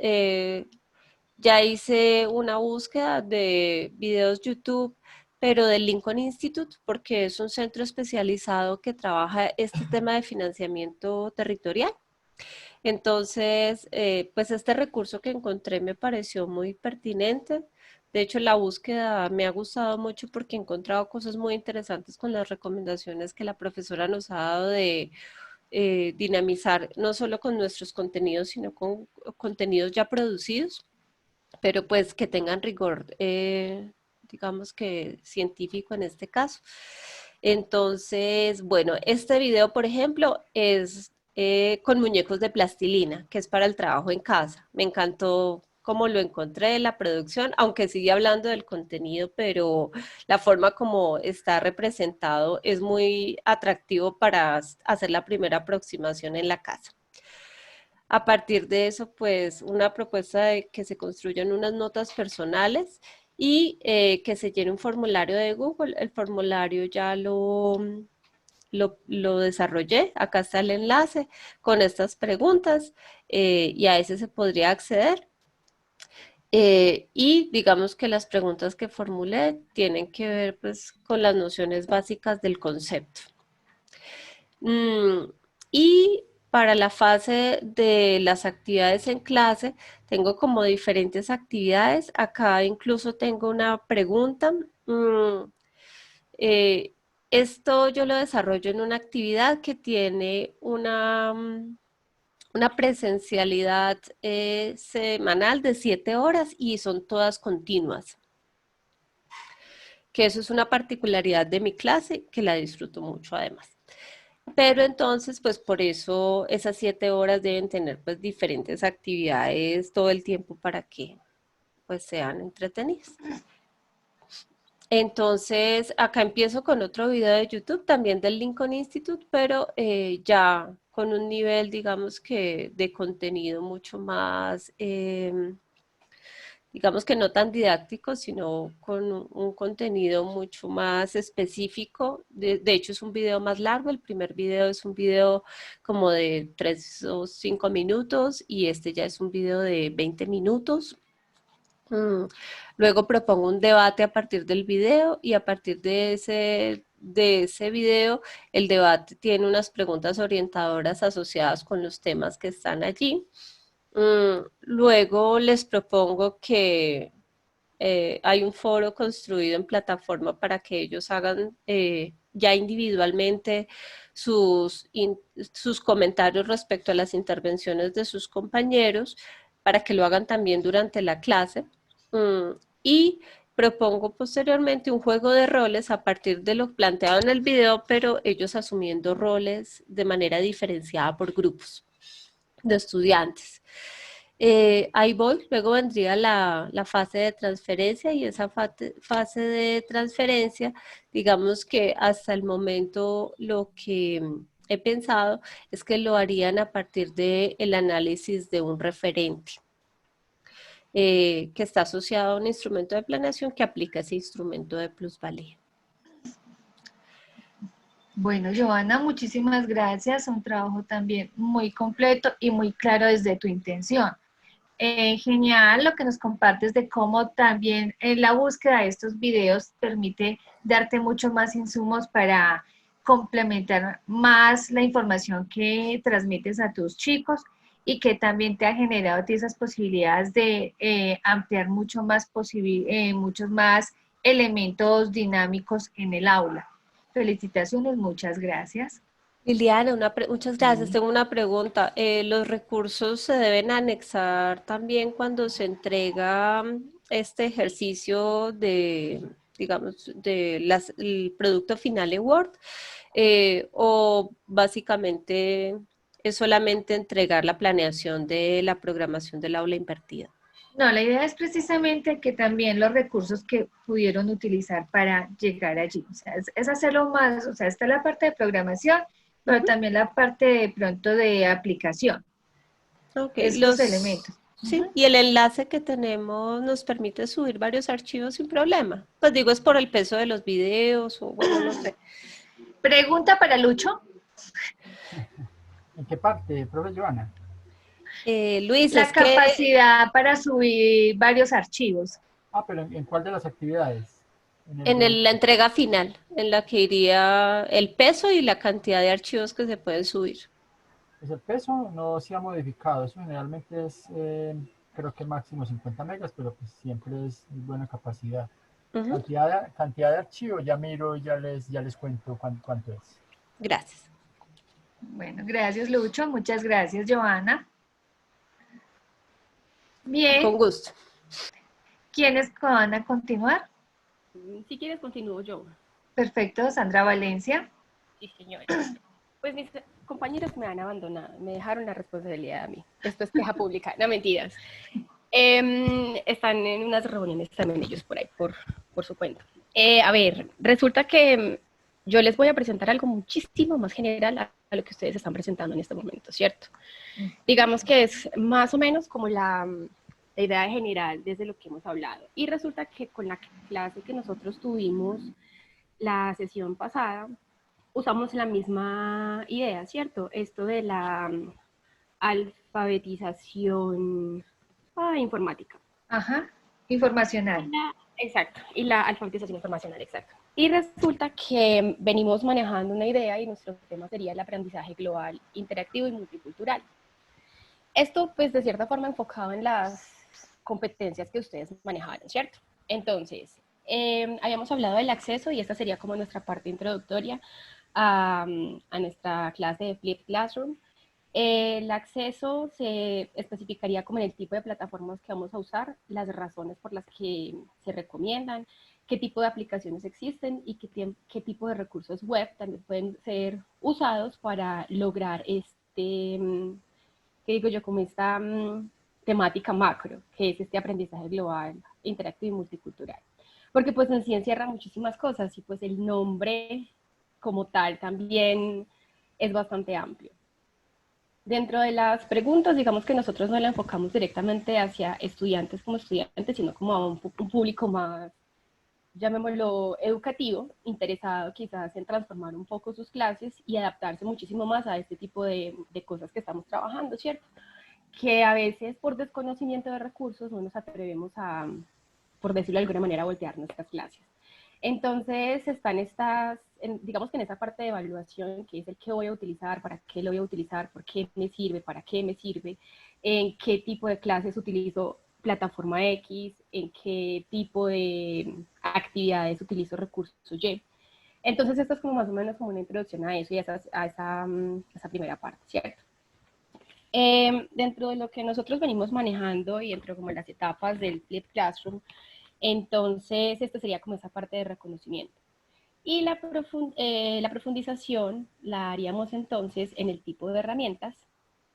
ya hice una búsqueda de videos YouTube, pero del Lincoln Institute, porque es un centro especializado que trabaja este tema de financiamiento territorial. Entonces, pues este recurso que encontré me pareció muy pertinente. De hecho, la búsqueda me ha gustado mucho porque he encontrado cosas muy interesantes con las recomendaciones que la profesora nos ha dado de dinamizar no solo con nuestros contenidos, sino con contenidos ya producidos, pero pues que tengan rigor, digamos que científico en este caso. Entonces, bueno, este video, por ejemplo, es con muñecos de plastilina, que es para el trabajo en casa. Me encantó cómo lo encontré, la producción, aunque sigue hablando del contenido, pero la forma como está representado es muy atractivo para hacer la primera aproximación en la casa. A partir de eso, pues, una propuesta de que se construyan unas notas personales y que se llene un formulario de Google. El formulario ya lo desarrollé. Acá está el enlace con estas preguntas y a ese se podría acceder. Y digamos que las preguntas que formulé tienen que ver pues con las nociones básicas del concepto. Y para la fase de las actividades en clase, tengo como diferentes actividades. Acá incluso tengo una pregunta. Esto yo lo desarrollo en una actividad que tiene una presencialidad semanal de 7 horas y son todas continuas. Que eso es una particularidad de mi clase que la disfruto mucho además. Pero entonces, pues por eso esas 7 horas deben tener pues diferentes actividades todo el tiempo para que pues sean entretenidas. Entonces, acá empiezo con otro video de YouTube, también del Lincoln Institute, pero ya con un nivel, digamos que de contenido mucho más, digamos que no tan didáctico, sino con un contenido mucho más específico. De hecho, es un video más largo. El primer video es un video como de 3 o 5 minutos y este ya es un video de 20 minutos. Luego propongo un debate a partir del video y a partir de ese video, el debate tiene unas preguntas orientadoras asociadas con los temas que están allí. Luego les propongo que hay un foro construido en plataforma para que ellos hagan ya individualmente sus comentarios respecto a las intervenciones de sus compañeros, para que lo hagan también durante la clase. Y propongo posteriormente un juego de roles a partir de lo planteado en el video, pero ellos asumiendo roles de manera diferenciada por grupos de estudiantes. Ahí voy, luego vendría la fase de transferencia, y esa fase de transferencia, digamos que hasta el momento lo que he pensado es que lo harían a partir del análisis de un referente. Que está asociado a un instrumento de planeación que aplica ese instrumento de plusvalía. Bueno, Joana, muchísimas gracias. Un trabajo también muy completo y muy claro desde tu intención. Genial lo que nos compartes de cómo también la búsqueda de estos videos permite darte mucho más insumos para complementar más la información que transmites a tus chicos, y que también te ha generado a ti esas posibilidades de ampliar muchos más elementos dinámicos en el aula. Felicitaciones, muchas gracias. Liliana, muchas gracias. Tengo una pregunta. ¿Los recursos se deben anexar también cuando se entrega este ejercicio de, digamos, el producto final en Word? ¿O básicamente es solamente entregar la planeación de la programación del aula invertida? No, la idea es precisamente que también los recursos que pudieron utilizar para llegar allí, o sea, es hacerlo más, o sea, está la parte de programación, pero también la parte de pronto de aplicación. Okay, Esos elementos. Sí, y el enlace que tenemos nos permite subir varios archivos sin problema. Pues digo, es por el peso de los videos o bueno, no sé. Pregunta para Lucho. ¿En qué parte, profe Joana? Luis, la capacidad para subir varios archivos. Ah, pero ¿en cuál de las actividades? En la entrega final, en la que iría el peso y la cantidad de archivos que se pueden subir. Pues el peso no se ha modificado, eso generalmente es, creo que máximo 50 megas, pero pues siempre es buena capacidad. Cantidad de archivo, ya miro y ya les cuento cuánto es. Gracias. Bueno, gracias Lucho, muchas gracias Joana. Bien. Con gusto. ¿Quiénes van a continuar? Si quieres, continúo yo. Perfecto, Sandra Valencia. Sí, señora. Pues mis compañeros me han abandonado, me dejaron la responsabilidad a mí. Esto es queja pública, no mentiras. Están en unas reuniones también ellos por ahí, por su cuenta. A ver, resulta que yo les voy a presentar algo muchísimo más general a lo que ustedes están presentando en este momento, ¿cierto? Digamos que es más o menos como la idea general desde lo que hemos hablado. Y resulta que con la clase que nosotros tuvimos la sesión pasada, usamos la misma idea, ¿cierto? Esto de la alfabetización informática. Ajá, informacional. Exacto, y la alfabetización informacional, exacto. Y resulta que venimos manejando una idea y nuestro tema sería el aprendizaje global, interactivo y multicultural. Esto, pues, de cierta forma enfocado en las competencias que ustedes manejaron, ¿cierto? Entonces, habíamos hablado del acceso y esta sería como nuestra parte introductoria a nuestra clase de Flipped Classroom. El acceso se especificaría como en el tipo de plataformas que vamos a usar, las razones por las que se recomiendan, qué tipo de aplicaciones existen y qué tipo de recursos web también pueden ser usados para lograr ¿qué digo yo? Como esta temática macro, que es este aprendizaje global, interactivo y multicultural. Porque pues en sí encierra muchísimas cosas y pues el nombre como tal también es bastante amplio. Dentro de las preguntas, digamos que nosotros no la enfocamos directamente hacia estudiantes como estudiantes, sino como a un público más, llamémoslo, educativo, interesado quizás en transformar un poco sus clases y adaptarse muchísimo más a este tipo de cosas que estamos trabajando, ¿cierto? Que a veces por desconocimiento de recursos no nos atrevemos a, por decirlo de alguna manera, a voltear nuestras clases. Entonces están digamos que en esa parte de evaluación, que es el qué voy a utilizar, para qué lo voy a utilizar, por qué me sirve, para qué me sirve, en qué tipo de clases utilizo plataforma X, en qué tipo de actividades utilizo recursos Y. Entonces esto es como más o menos como una introducción a eso y a esa primera parte, ¿cierto? Dentro de lo que nosotros venimos manejando y dentro como las etapas del Flipped Classroom, entonces esta sería como esa parte de reconocimiento. Y la profundización la haríamos entonces en el tipo de herramientas,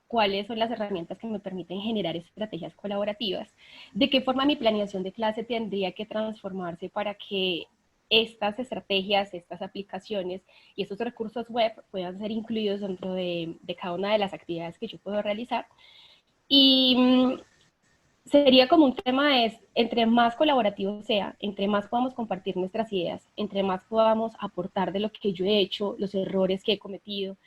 cuáles son las herramientas que me permiten generar estrategias colaborativas, de qué forma mi planeación de clase tendría que transformarse para que estas estrategias, estas aplicaciones y estos recursos web puedan ser incluidos dentro de cada una de las actividades que yo puedo realizar. Y sería como un tema de, entre más colaborativo sea, entre más podamos compartir nuestras ideas, entre más podamos aportar de lo que yo he hecho, los errores que he cometido,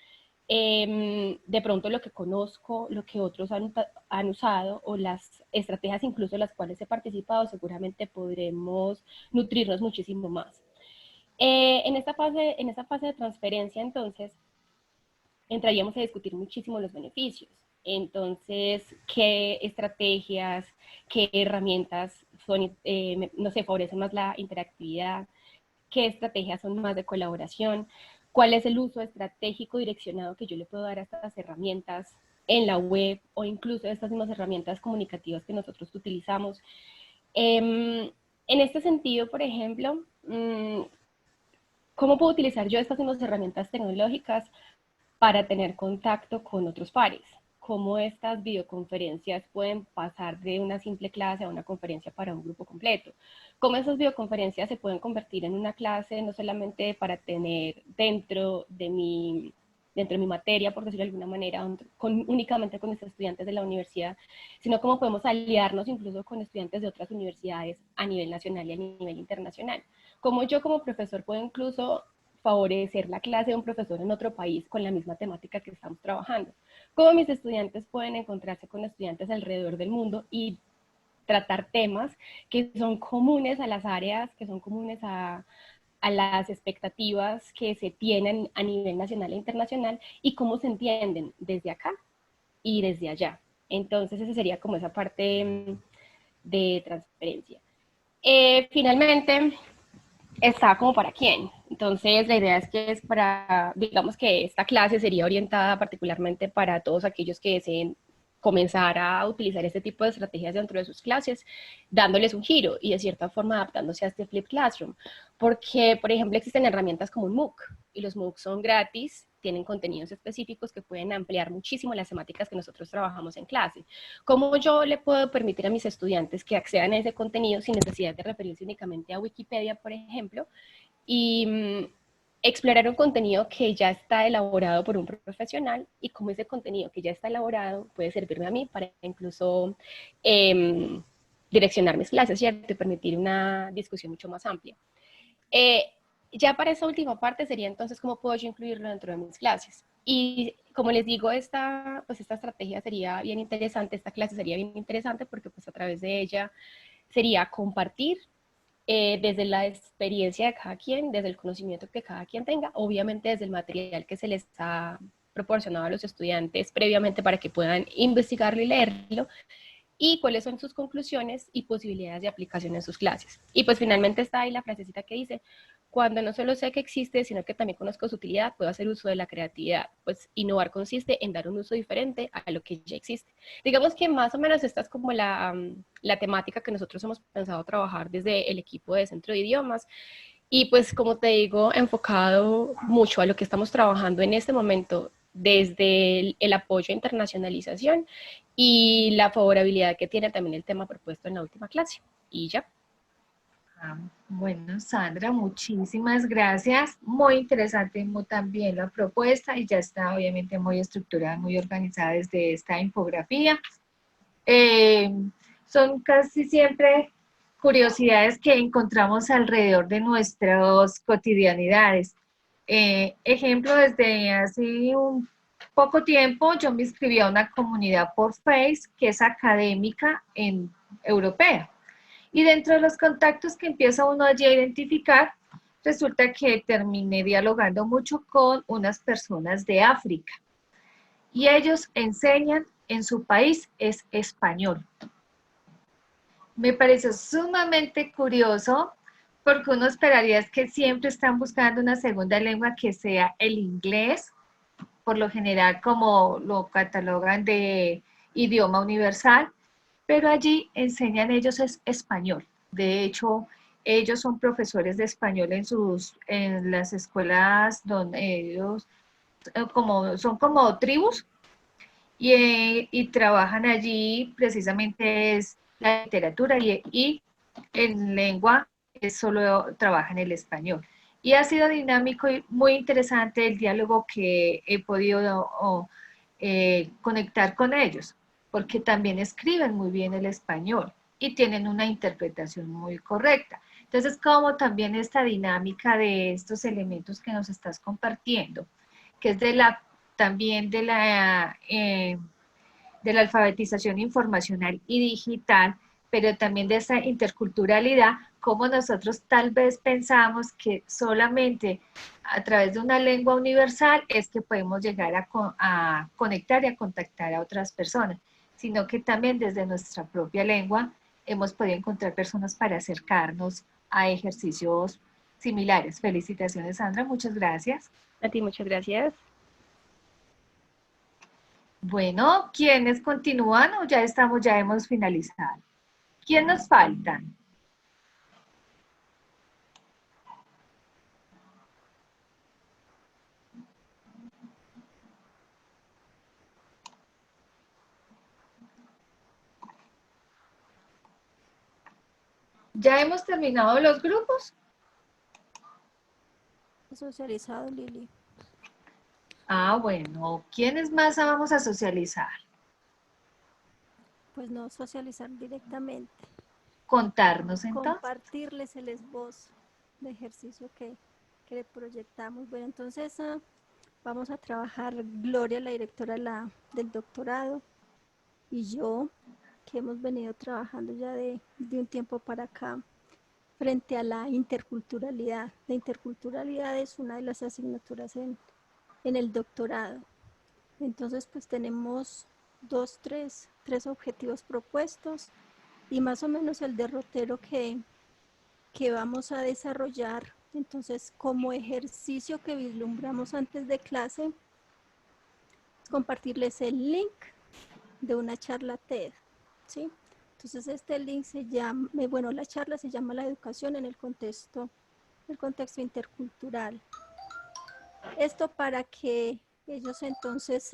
de pronto lo que conozco, lo que otros han usado o las estrategias incluso las cuales he participado, seguramente podremos nutrirnos muchísimo más. En esta fase de transferencia, entonces, entraríamos a discutir muchísimo los beneficios. Entonces, ¿qué estrategias, qué herramientas son, no sé, favorecen más la interactividad? ¿Qué estrategias son más de colaboración? ¿Cuál es el uso estratégico direccionado que yo le puedo dar a estas herramientas en la web o incluso estas mismas herramientas comunicativas que nosotros utilizamos? En este sentido, por ejemplo, ¿cómo puedo utilizar yo estas mismas herramientas tecnológicas para tener contacto con otros pares? ¿Cómo estas videoconferencias pueden pasar de una simple clase a una conferencia para un grupo completo? ¿Cómo esas videoconferencias se pueden convertir en una clase no solamente para tener dentro de mi materia, por decirlo de alguna manera, únicamente con los estudiantes de la universidad, sino cómo podemos aliarnos incluso con estudiantes de otras universidades a nivel nacional y a nivel internacional? ¿Cómo yo como profesor puedo incluso favorecer la clase de un profesor en otro país con la misma temática que estamos trabajando? ¿Cómo mis estudiantes pueden encontrarse con estudiantes alrededor del mundo y tratar temas que son comunes a las áreas, que son comunes a las expectativas que se tienen a nivel nacional e internacional y cómo se entienden desde acá y desde allá? Entonces esa sería como esa parte de transferencia. Finalmente, está como para quién. Entonces la idea es que es para, digamos que esta clase sería orientada particularmente para todos aquellos que deseen comenzar a utilizar este tipo de estrategias dentro de sus clases, dándoles un giro y de cierta forma adaptándose a este Flipped Classroom. Porque, por ejemplo, existen herramientas como un MOOC y los MOOC son gratis, tienen contenidos específicos que pueden ampliar muchísimo las temáticas que nosotros trabajamos en clase. ¿Cómo yo le puedo permitir a mis estudiantes que accedan a ese contenido sin necesidad de referirse únicamente a Wikipedia, por ejemplo, y explorar un contenido que ya está elaborado por un profesional y cómo ese contenido que ya está elaborado puede servirme a mí para incluso direccionar mis clases, ¿cierto? Y permitir una discusión mucho más amplia. Ya para esa última parte sería entonces cómo puedo yo incluirlo dentro de mis clases. Y como les digo, esta estrategia sería bien interesante, esta clase sería bien interesante porque pues a través de ella sería compartir desde la experiencia de cada quien, desde el conocimiento que cada quien tenga, obviamente desde el material que se les ha proporcionado a los estudiantes previamente para que puedan investigarlo y leerlo, y cuáles son sus conclusiones y posibilidades de aplicación en sus clases. Y pues finalmente está ahí la frasecita que dice: cuando no solo sé que existe, sino que también conozco su utilidad, puedo hacer uso de la creatividad. Pues innovar consiste en dar un uso diferente a lo que ya existe. Digamos que más o menos esta es como la temática que nosotros hemos pensado trabajar desde el equipo de Centro de Idiomas. Y pues como te digo, enfocado mucho a lo que estamos trabajando en este momento desde el apoyo a internacionalización y la favorabilidad que tiene también el tema propuesto en la última clase. Y ya. Bueno, Sandra, muchísimas gracias. Muy interesante también la propuesta y ya está obviamente muy estructurada, muy organizada desde esta infografía. Son casi siempre curiosidades que encontramos alrededor de nuestras cotidianidades. Ejemplo, desde hace un poco tiempo yo me inscribí a una comunidad por Face que es académica europea. Y dentro de los contactos que empieza uno allí a identificar, resulta que terminé dialogando mucho con unas personas de África. Y ellos enseñan en su país es español. Me pareció sumamente curioso porque uno esperaría es que siempre están buscando una segunda lengua que sea el inglés, por lo general como lo catalogan de idioma universal, pero allí enseñan ellos es español. De hecho, ellos son profesores de español en las escuelas donde ellos son como tribus y trabajan allí precisamente es la literatura y en lengua solo trabajan el español. Y ha sido dinámico y muy interesante el diálogo que he podido conectar con ellos, porque también escriben muy bien el español y tienen una interpretación muy correcta. Entonces, como también esta dinámica de estos elementos que nos estás compartiendo, que es también de la alfabetización informacional y digital, pero también de esa interculturalidad, como nosotros tal vez pensamos que solamente a través de una lengua universal es que podemos llegar a conectar y a contactar a otras personas, sino que también desde nuestra propia lengua hemos podido encontrar personas para acercarnos a ejercicios similares. Felicitaciones, Sandra, muchas gracias. A ti, muchas gracias. Bueno, ¿quiénes continúan o ya hemos finalizado? ¿Quién nos faltan? ¿Ya hemos terminado los grupos? Socializado, Lili. Ah, bueno. ¿Quiénes más vamos a socializar? Pues no socializar directamente. Contarnos entonces. Compartirles el esbozo de ejercicio que le proyectamos. Bueno, entonces vamos a trabajar Gloria, la directora del doctorado, y yo, que hemos venido trabajando ya de un tiempo para acá, frente a la interculturalidad. La interculturalidad es una de las asignaturas en el doctorado. Entonces, pues tenemos tres objetivos propuestos y más o menos el derrotero que vamos a desarrollar. Entonces, como ejercicio que vislumbramos antes de clase, compartirles el link de una charla TED, ¿sí? Entonces, este link se llama, la charla se llama La educación en el contexto intercultural. Esto para que ellos entonces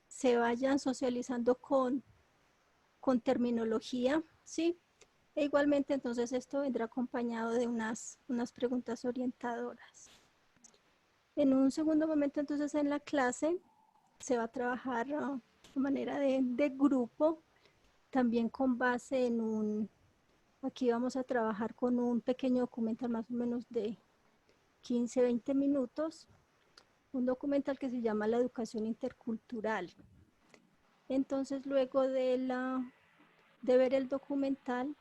se vayan socializando con terminología, ¿sí? E igualmente entonces esto vendrá acompañado de unas preguntas orientadoras. En un segundo momento entonces en la clase se va a trabajar de manera de grupo, también con base en aquí vamos a trabajar con un pequeño documental más o menos de 15-20 minutos, un documental que se llama La educación intercultural. Entonces luego de ver el documental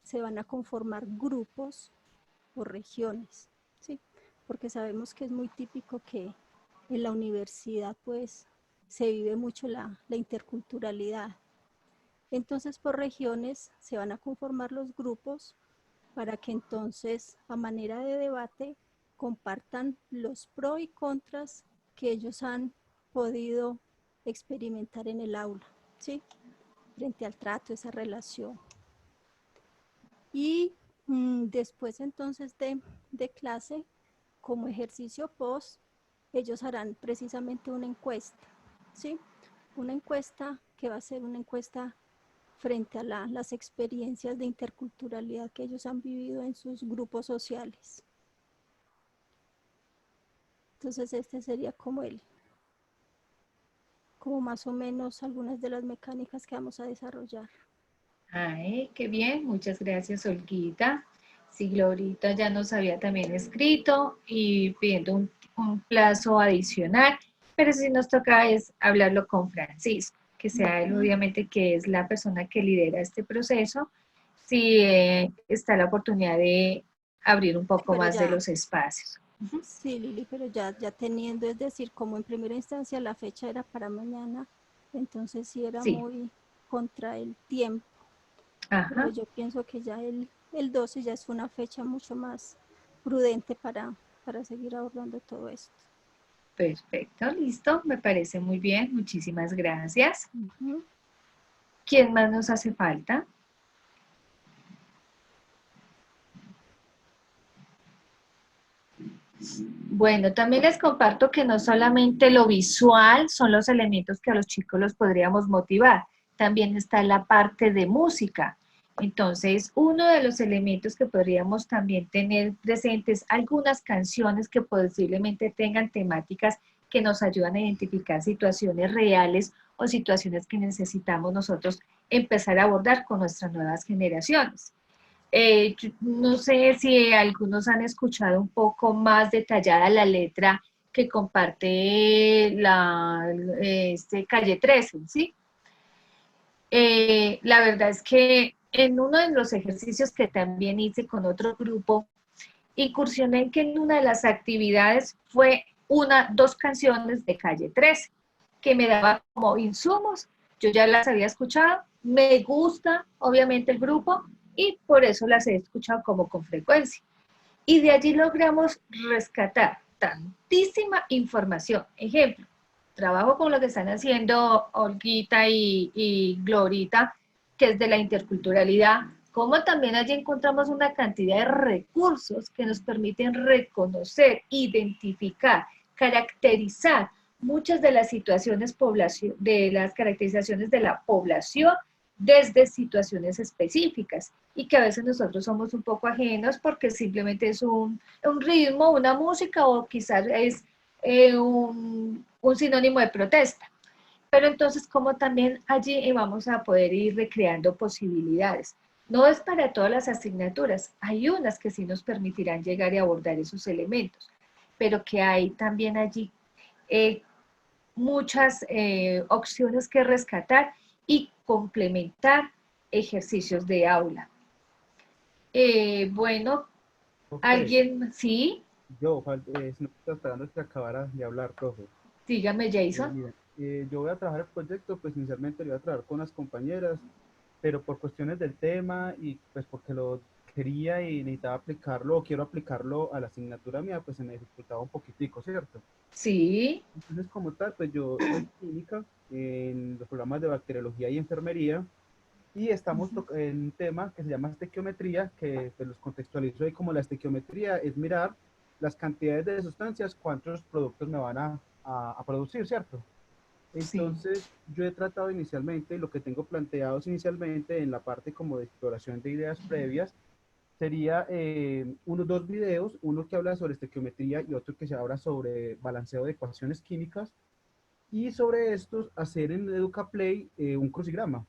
se van a conformar grupos o regiones, ¿sí? Porque sabemos que es muy típico que en la universidad pues se vive mucho la interculturalidad. Entonces por regiones se van a conformar los grupos para que entonces a manera de debate compartan los pros y contras que ellos han podido experimentar en el aula, ¿sí? Frente al trato, esa relación. Y después entonces de clase, como ejercicio post, ellos harán precisamente una encuesta, ¿sí? Una encuesta que va a ser una encuesta frente a las experiencias de interculturalidad que ellos han vivido en sus grupos sociales. Entonces este sería como más o menos algunas de las mecánicas que vamos a desarrollar. Ay, qué bien, muchas gracias, Olguita. Sí, Glorita ya nos había también escrito y pidiendo un plazo adicional, pero sí nos toca es hablarlo con Francisco, que sea él obviamente que es la persona que lidera este proceso, si está la oportunidad de abrir un poco más de los espacios. Sí, Lili, pero ya teniendo, es decir, como en primera instancia la fecha era para mañana, entonces sí era muy contra el tiempo. Ajá. Pero yo pienso que ya el 12 ya es una fecha mucho más prudente para seguir abordando todo esto. Perfecto, listo, me parece muy bien, muchísimas gracias. ¿Quién más nos hace falta? Bueno, también les comparto que no solamente lo visual son los elementos que a los chicos los podríamos motivar, también está la parte de música. Entonces, uno de los elementos que podríamos también tener presentes, algunas canciones que posiblemente tengan temáticas que nos ayudan a identificar situaciones reales o situaciones que necesitamos nosotros empezar a abordar con nuestras nuevas generaciones. No sé si algunos han escuchado un poco más detallada la letra que comparte Calle 13, ¿sí? La verdad es que en uno de los ejercicios que también hice con otro grupo, incursioné en que en una de las actividades fue dos canciones de Calle 13, que me daba como insumos. Yo ya las había escuchado, me gusta obviamente el grupo y por eso las he escuchado como con frecuencia. Y de allí logramos rescatar tantísima información. Ejemplo, trabajo con lo que están haciendo Olguita y Glorita, que es de la interculturalidad, como también allí encontramos una cantidad de recursos que nos permiten reconocer, identificar, caracterizar muchas de las situaciones de las caracterizaciones de la población desde situaciones específicas y que a veces nosotros somos un poco ajenos porque simplemente es un ritmo, una música o quizás es un sinónimo de protesta. Pero entonces, como también allí vamos a poder ir recreando posibilidades. No es para todas las asignaturas, hay unas que sí nos permitirán llegar y abordar esos elementos, pero que hay también allí muchas opciones que rescatar y complementar ejercicios de aula. Bueno, ¿alguien? ¿Sí? Yo, si no estoy esperando que acabara de hablar, profe. Dígame, Jason. Yo voy a trabajar el proyecto, pues inicialmente lo voy a trabajar con las compañeras, pero por cuestiones del tema y pues porque lo quería y necesitaba aplicarlo o quiero aplicarlo a la asignatura mía, pues se me dificultaba un poquitico, ¿cierto? Sí. Entonces, como tal, pues yo soy clínica en los programas de bacteriología y enfermería y estamos en un tema que se llama estequiometría, que pues los contextualizo ahí como la estequiometría es mirar las cantidades de sustancias, cuántos productos me van a producir, ¿cierto? Entonces, yo he tratado inicialmente, lo que tengo planteados inicialmente en la parte como de exploración de ideas previas, sería dos videos, uno que habla sobre estequiometría y otro que se habla sobre balanceo de ecuaciones químicas, y sobre estos hacer en EducaPlay un crucigrama,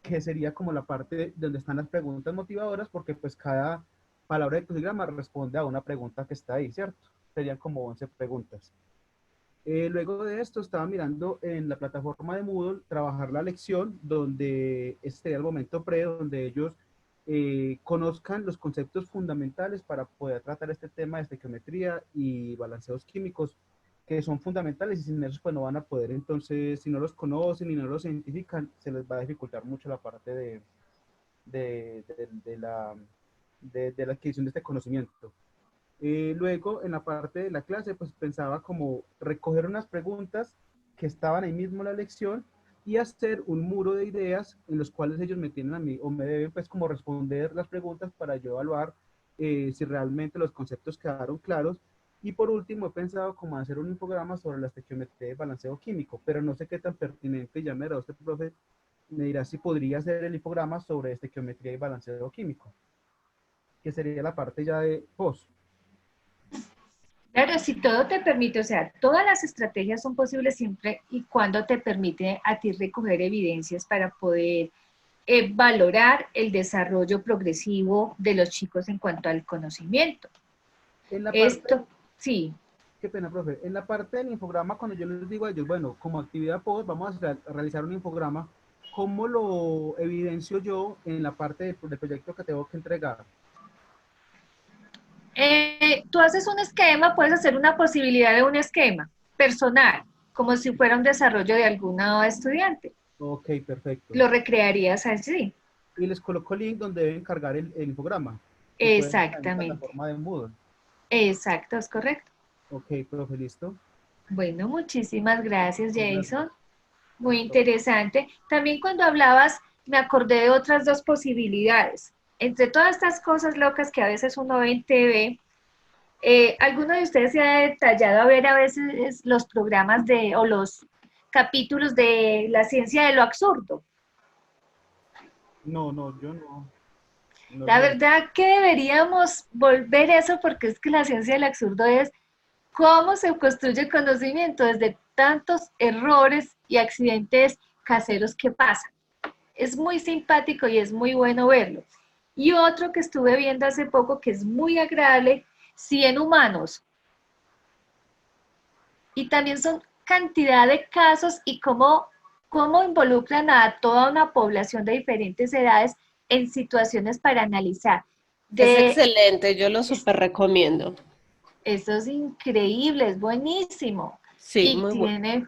que sería como la parte donde están las preguntas motivadoras, porque pues cada palabra del crucigrama responde a una pregunta que está ahí, ¿cierto? Serían como 11 preguntas. Luego de esto estaba mirando en la plataforma de Moodle trabajar la lección donde este sería el momento pre, donde ellos conozcan los conceptos fundamentales para poder tratar este tema de estequiometría y balanceos químicos, que son fundamentales y sin eso pues no van a poder, entonces si no los conocen y no los identifican, se les va a dificultar mucho la parte de la adquisición de este conocimiento. Luego, en la parte de la clase, pues pensaba como recoger unas preguntas que estaban ahí mismo en la lección y hacer un muro de ideas en los cuales ellos me tienen a mí o me deben pues como responder las preguntas para yo evaluar si realmente los conceptos quedaron claros Y por último, he pensado como hacer un infograma sobre la estequiometría y balanceo químico, pero no sé qué tan pertinente, ya me dirá usted, profe, me dirá si podría hacer el infograma sobre estequiometría y balanceo químico, que sería la parte ya de post. Claro, si todo te permite, o sea, todas las estrategias son posibles siempre y cuando te permite a ti recoger evidencias para poder valorar el desarrollo progresivo de los chicos en cuanto al conocimiento. En la Esto, sí. Qué pena, profe. En la parte del infograma, cuando yo les digo a ellos, bueno, como actividad post, vamos a realizar un infograma, ¿cómo lo evidencio yo en la parte del proyecto que tengo que entregar? Tú haces un esquema, puedes hacer una posibilidad de un esquema personal, como si fuera un desarrollo de alguna estudiante. Ok, perfecto. Lo recrearías así. Y les coloco el link donde deben cargar el infograma. Exactamente. En plataforma de Moodle. Exacto, es correcto. Ok, profe, listo. Bueno, muchísimas gracias, Jason. Gracias. Muy interesante. También cuando hablabas, me acordé de otras dos posibilidades. Entre todas estas cosas locas que a veces uno ve en TV, ¿alguno de ustedes se ha detallado a ver a veces los programas o los capítulos de la ciencia de lo absurdo? No, yo no. La verdad que deberíamos volver a eso porque es que la ciencia del absurdo es cómo se construye el conocimiento desde tantos errores y accidentes caseros que pasan. Es muy simpático y es muy bueno verlo. Y otro que estuve viendo hace poco que es muy agradable, 100 humanos. Y también son cantidad de casos y cómo involucran a toda una población de diferentes edades en situaciones para analizar. Es excelente, yo lo súper recomiendo. Eso es increíble, es buenísimo. Sí, y muy bueno.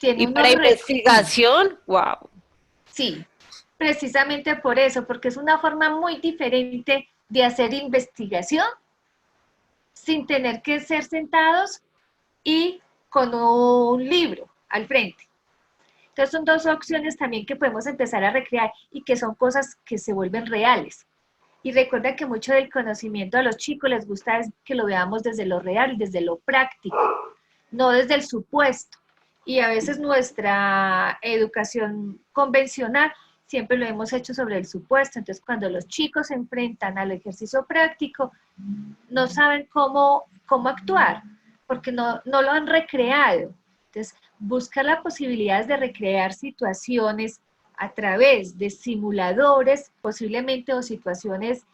Tiene Y para investigación, wow. Sí, precisamente por eso, porque es una forma muy diferente de hacer investigación sin tener que ser sentados y con un libro al frente. Entonces son dos opciones también que podemos empezar a recrear y que son cosas que se vuelven reales. Y recuerda que mucho del conocimiento a los chicos les gusta es que lo veamos desde lo real, desde lo práctico, no desde el supuesto. Y a veces nuestra educación convencional siempre lo hemos hecho sobre el supuesto. Entonces, cuando los chicos se enfrentan al ejercicio práctico, no saben cómo actuar, porque no lo han recreado. Entonces, buscar las posibilidades de recrear situaciones a través de simuladores, posiblemente, o situaciones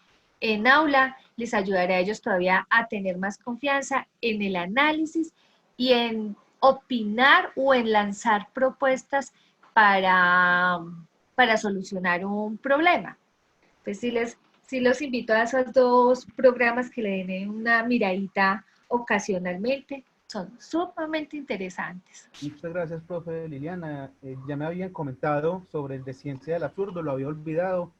en aula, les ayudará a ellos todavía a tener más confianza en el análisis y en opinar o en lanzar propuestas para solucionar un problema. Pues sí los invito a esos dos programas que le den una miradita ocasionalmente. Son sumamente interesantes. Muchas gracias, profe Liliana. Ya me habían comentado sobre el de ciencia del absurdo, lo había olvidado,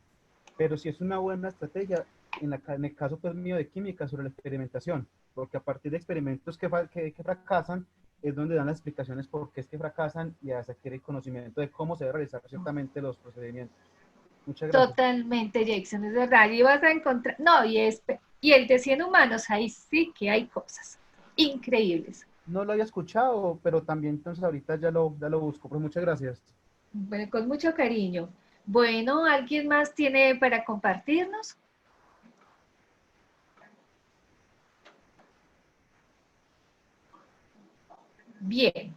pero sí es una buena estrategia en el caso pues mío de química sobre la experimentación, porque a partir de experimentos que fracasan es donde dan las explicaciones por qué es que fracasan y se adquiere el conocimiento de cómo se debe realizar ciertamente los procedimientos. Muchas gracias. Totalmente, Jackson, es verdad. Y vas a encontrar, no, y el de 100 humanos, ahí sí que hay cosas increíbles. No lo había escuchado, pero también entonces ahorita ya lo busco. Pues muchas gracias. Bueno, con mucho cariño. Bueno, ¿alguien más tiene para compartirnos? Bien.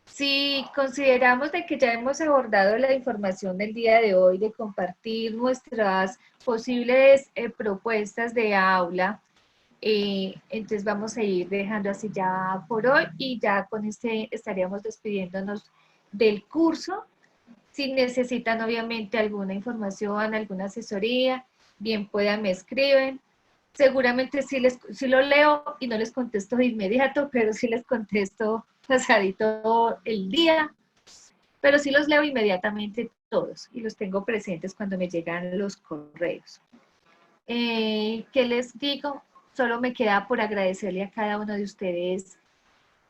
Si consideramos de que ya hemos abordado la información del día de hoy, de compartir nuestras posibles propuestas de aula, entonces vamos a ir dejando así ya por hoy y ya con este estaríamos despidiéndonos del curso. Si necesitan obviamente alguna información, alguna asesoría, bien puedan, me escriben. Seguramente sí lo leo y no les contesto de inmediato, pero sí les contesto pasadito el día, pero sí los leo inmediatamente todos y los tengo presentes cuando me llegan los correos. ¿Qué les digo? Solo me queda por agradecerle a cada uno de ustedes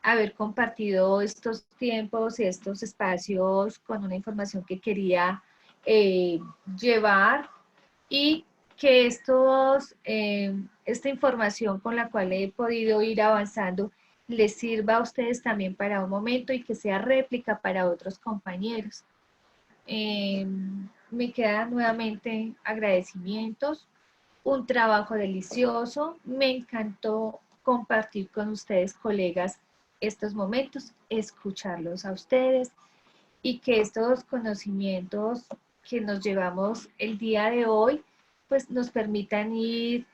haber compartido estos tiempos y estos espacios con una información que quería llevar y que esta información con la cual he podido ir avanzando les sirva a ustedes también para un momento y que sea réplica para otros compañeros. Me quedan nuevamente agradecimientos, un trabajo delicioso, me encantó compartir con ustedes, colegas, estos momentos, escucharlos a ustedes y que estos conocimientos que nos llevamos el día de hoy, pues nos permitan ir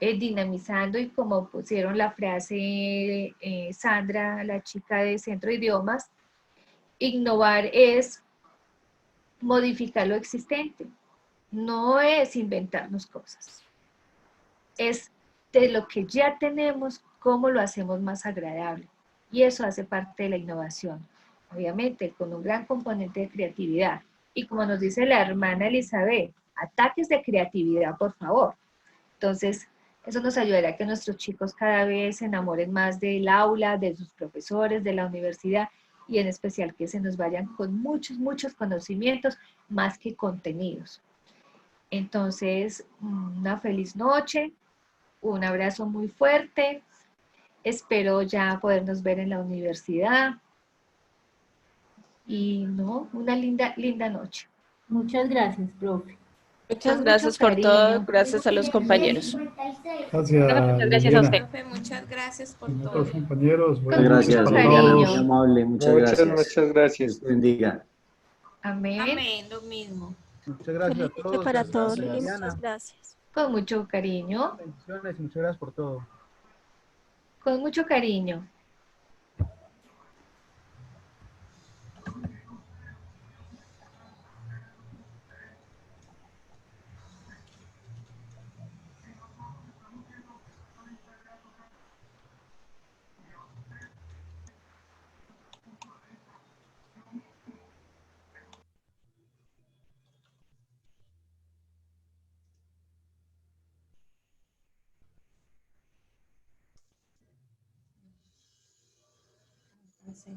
dinamizando y como pusieron la frase Sandra, la chica de Centro de Idiomas, innovar es modificar lo existente, no es inventarnos cosas, es de lo que ya tenemos, cómo lo hacemos más agradable. Y eso hace parte de la innovación, obviamente con un gran componente de creatividad. Y como nos dice la hermana Elizabeth, ataques de creatividad, por favor. Entonces, eso nos ayudará a que nuestros chicos cada vez se enamoren más del aula, de sus profesores, de la universidad y en especial que se nos vayan con muchos, muchos conocimientos más que contenidos. Entonces, una feliz noche, un abrazo muy fuerte, espero ya podernos ver en la universidad y no, una linda, linda noche. Muchas gracias, profe. Muchas Con gracias mucho por todo, cariño. gracias a los compañeros. Gracias, Muchas gracias a usted. Profe, muchas gracias por Y todo. otros compañeros, Con buenas mucho noches Gracias, para Liliana, muy cariño. amable, muchas Muchas, gracias. muchas gracias. Dios te bendiga. Amén. Amén, lo mismo. Muchas gracias a Feliz noche todos. para Gracias, todos, Lili. Liliana. Muchas gracias. Con mucho cariño. Bendiciones y muchas gracias por todo. Con mucho cariño. Sí.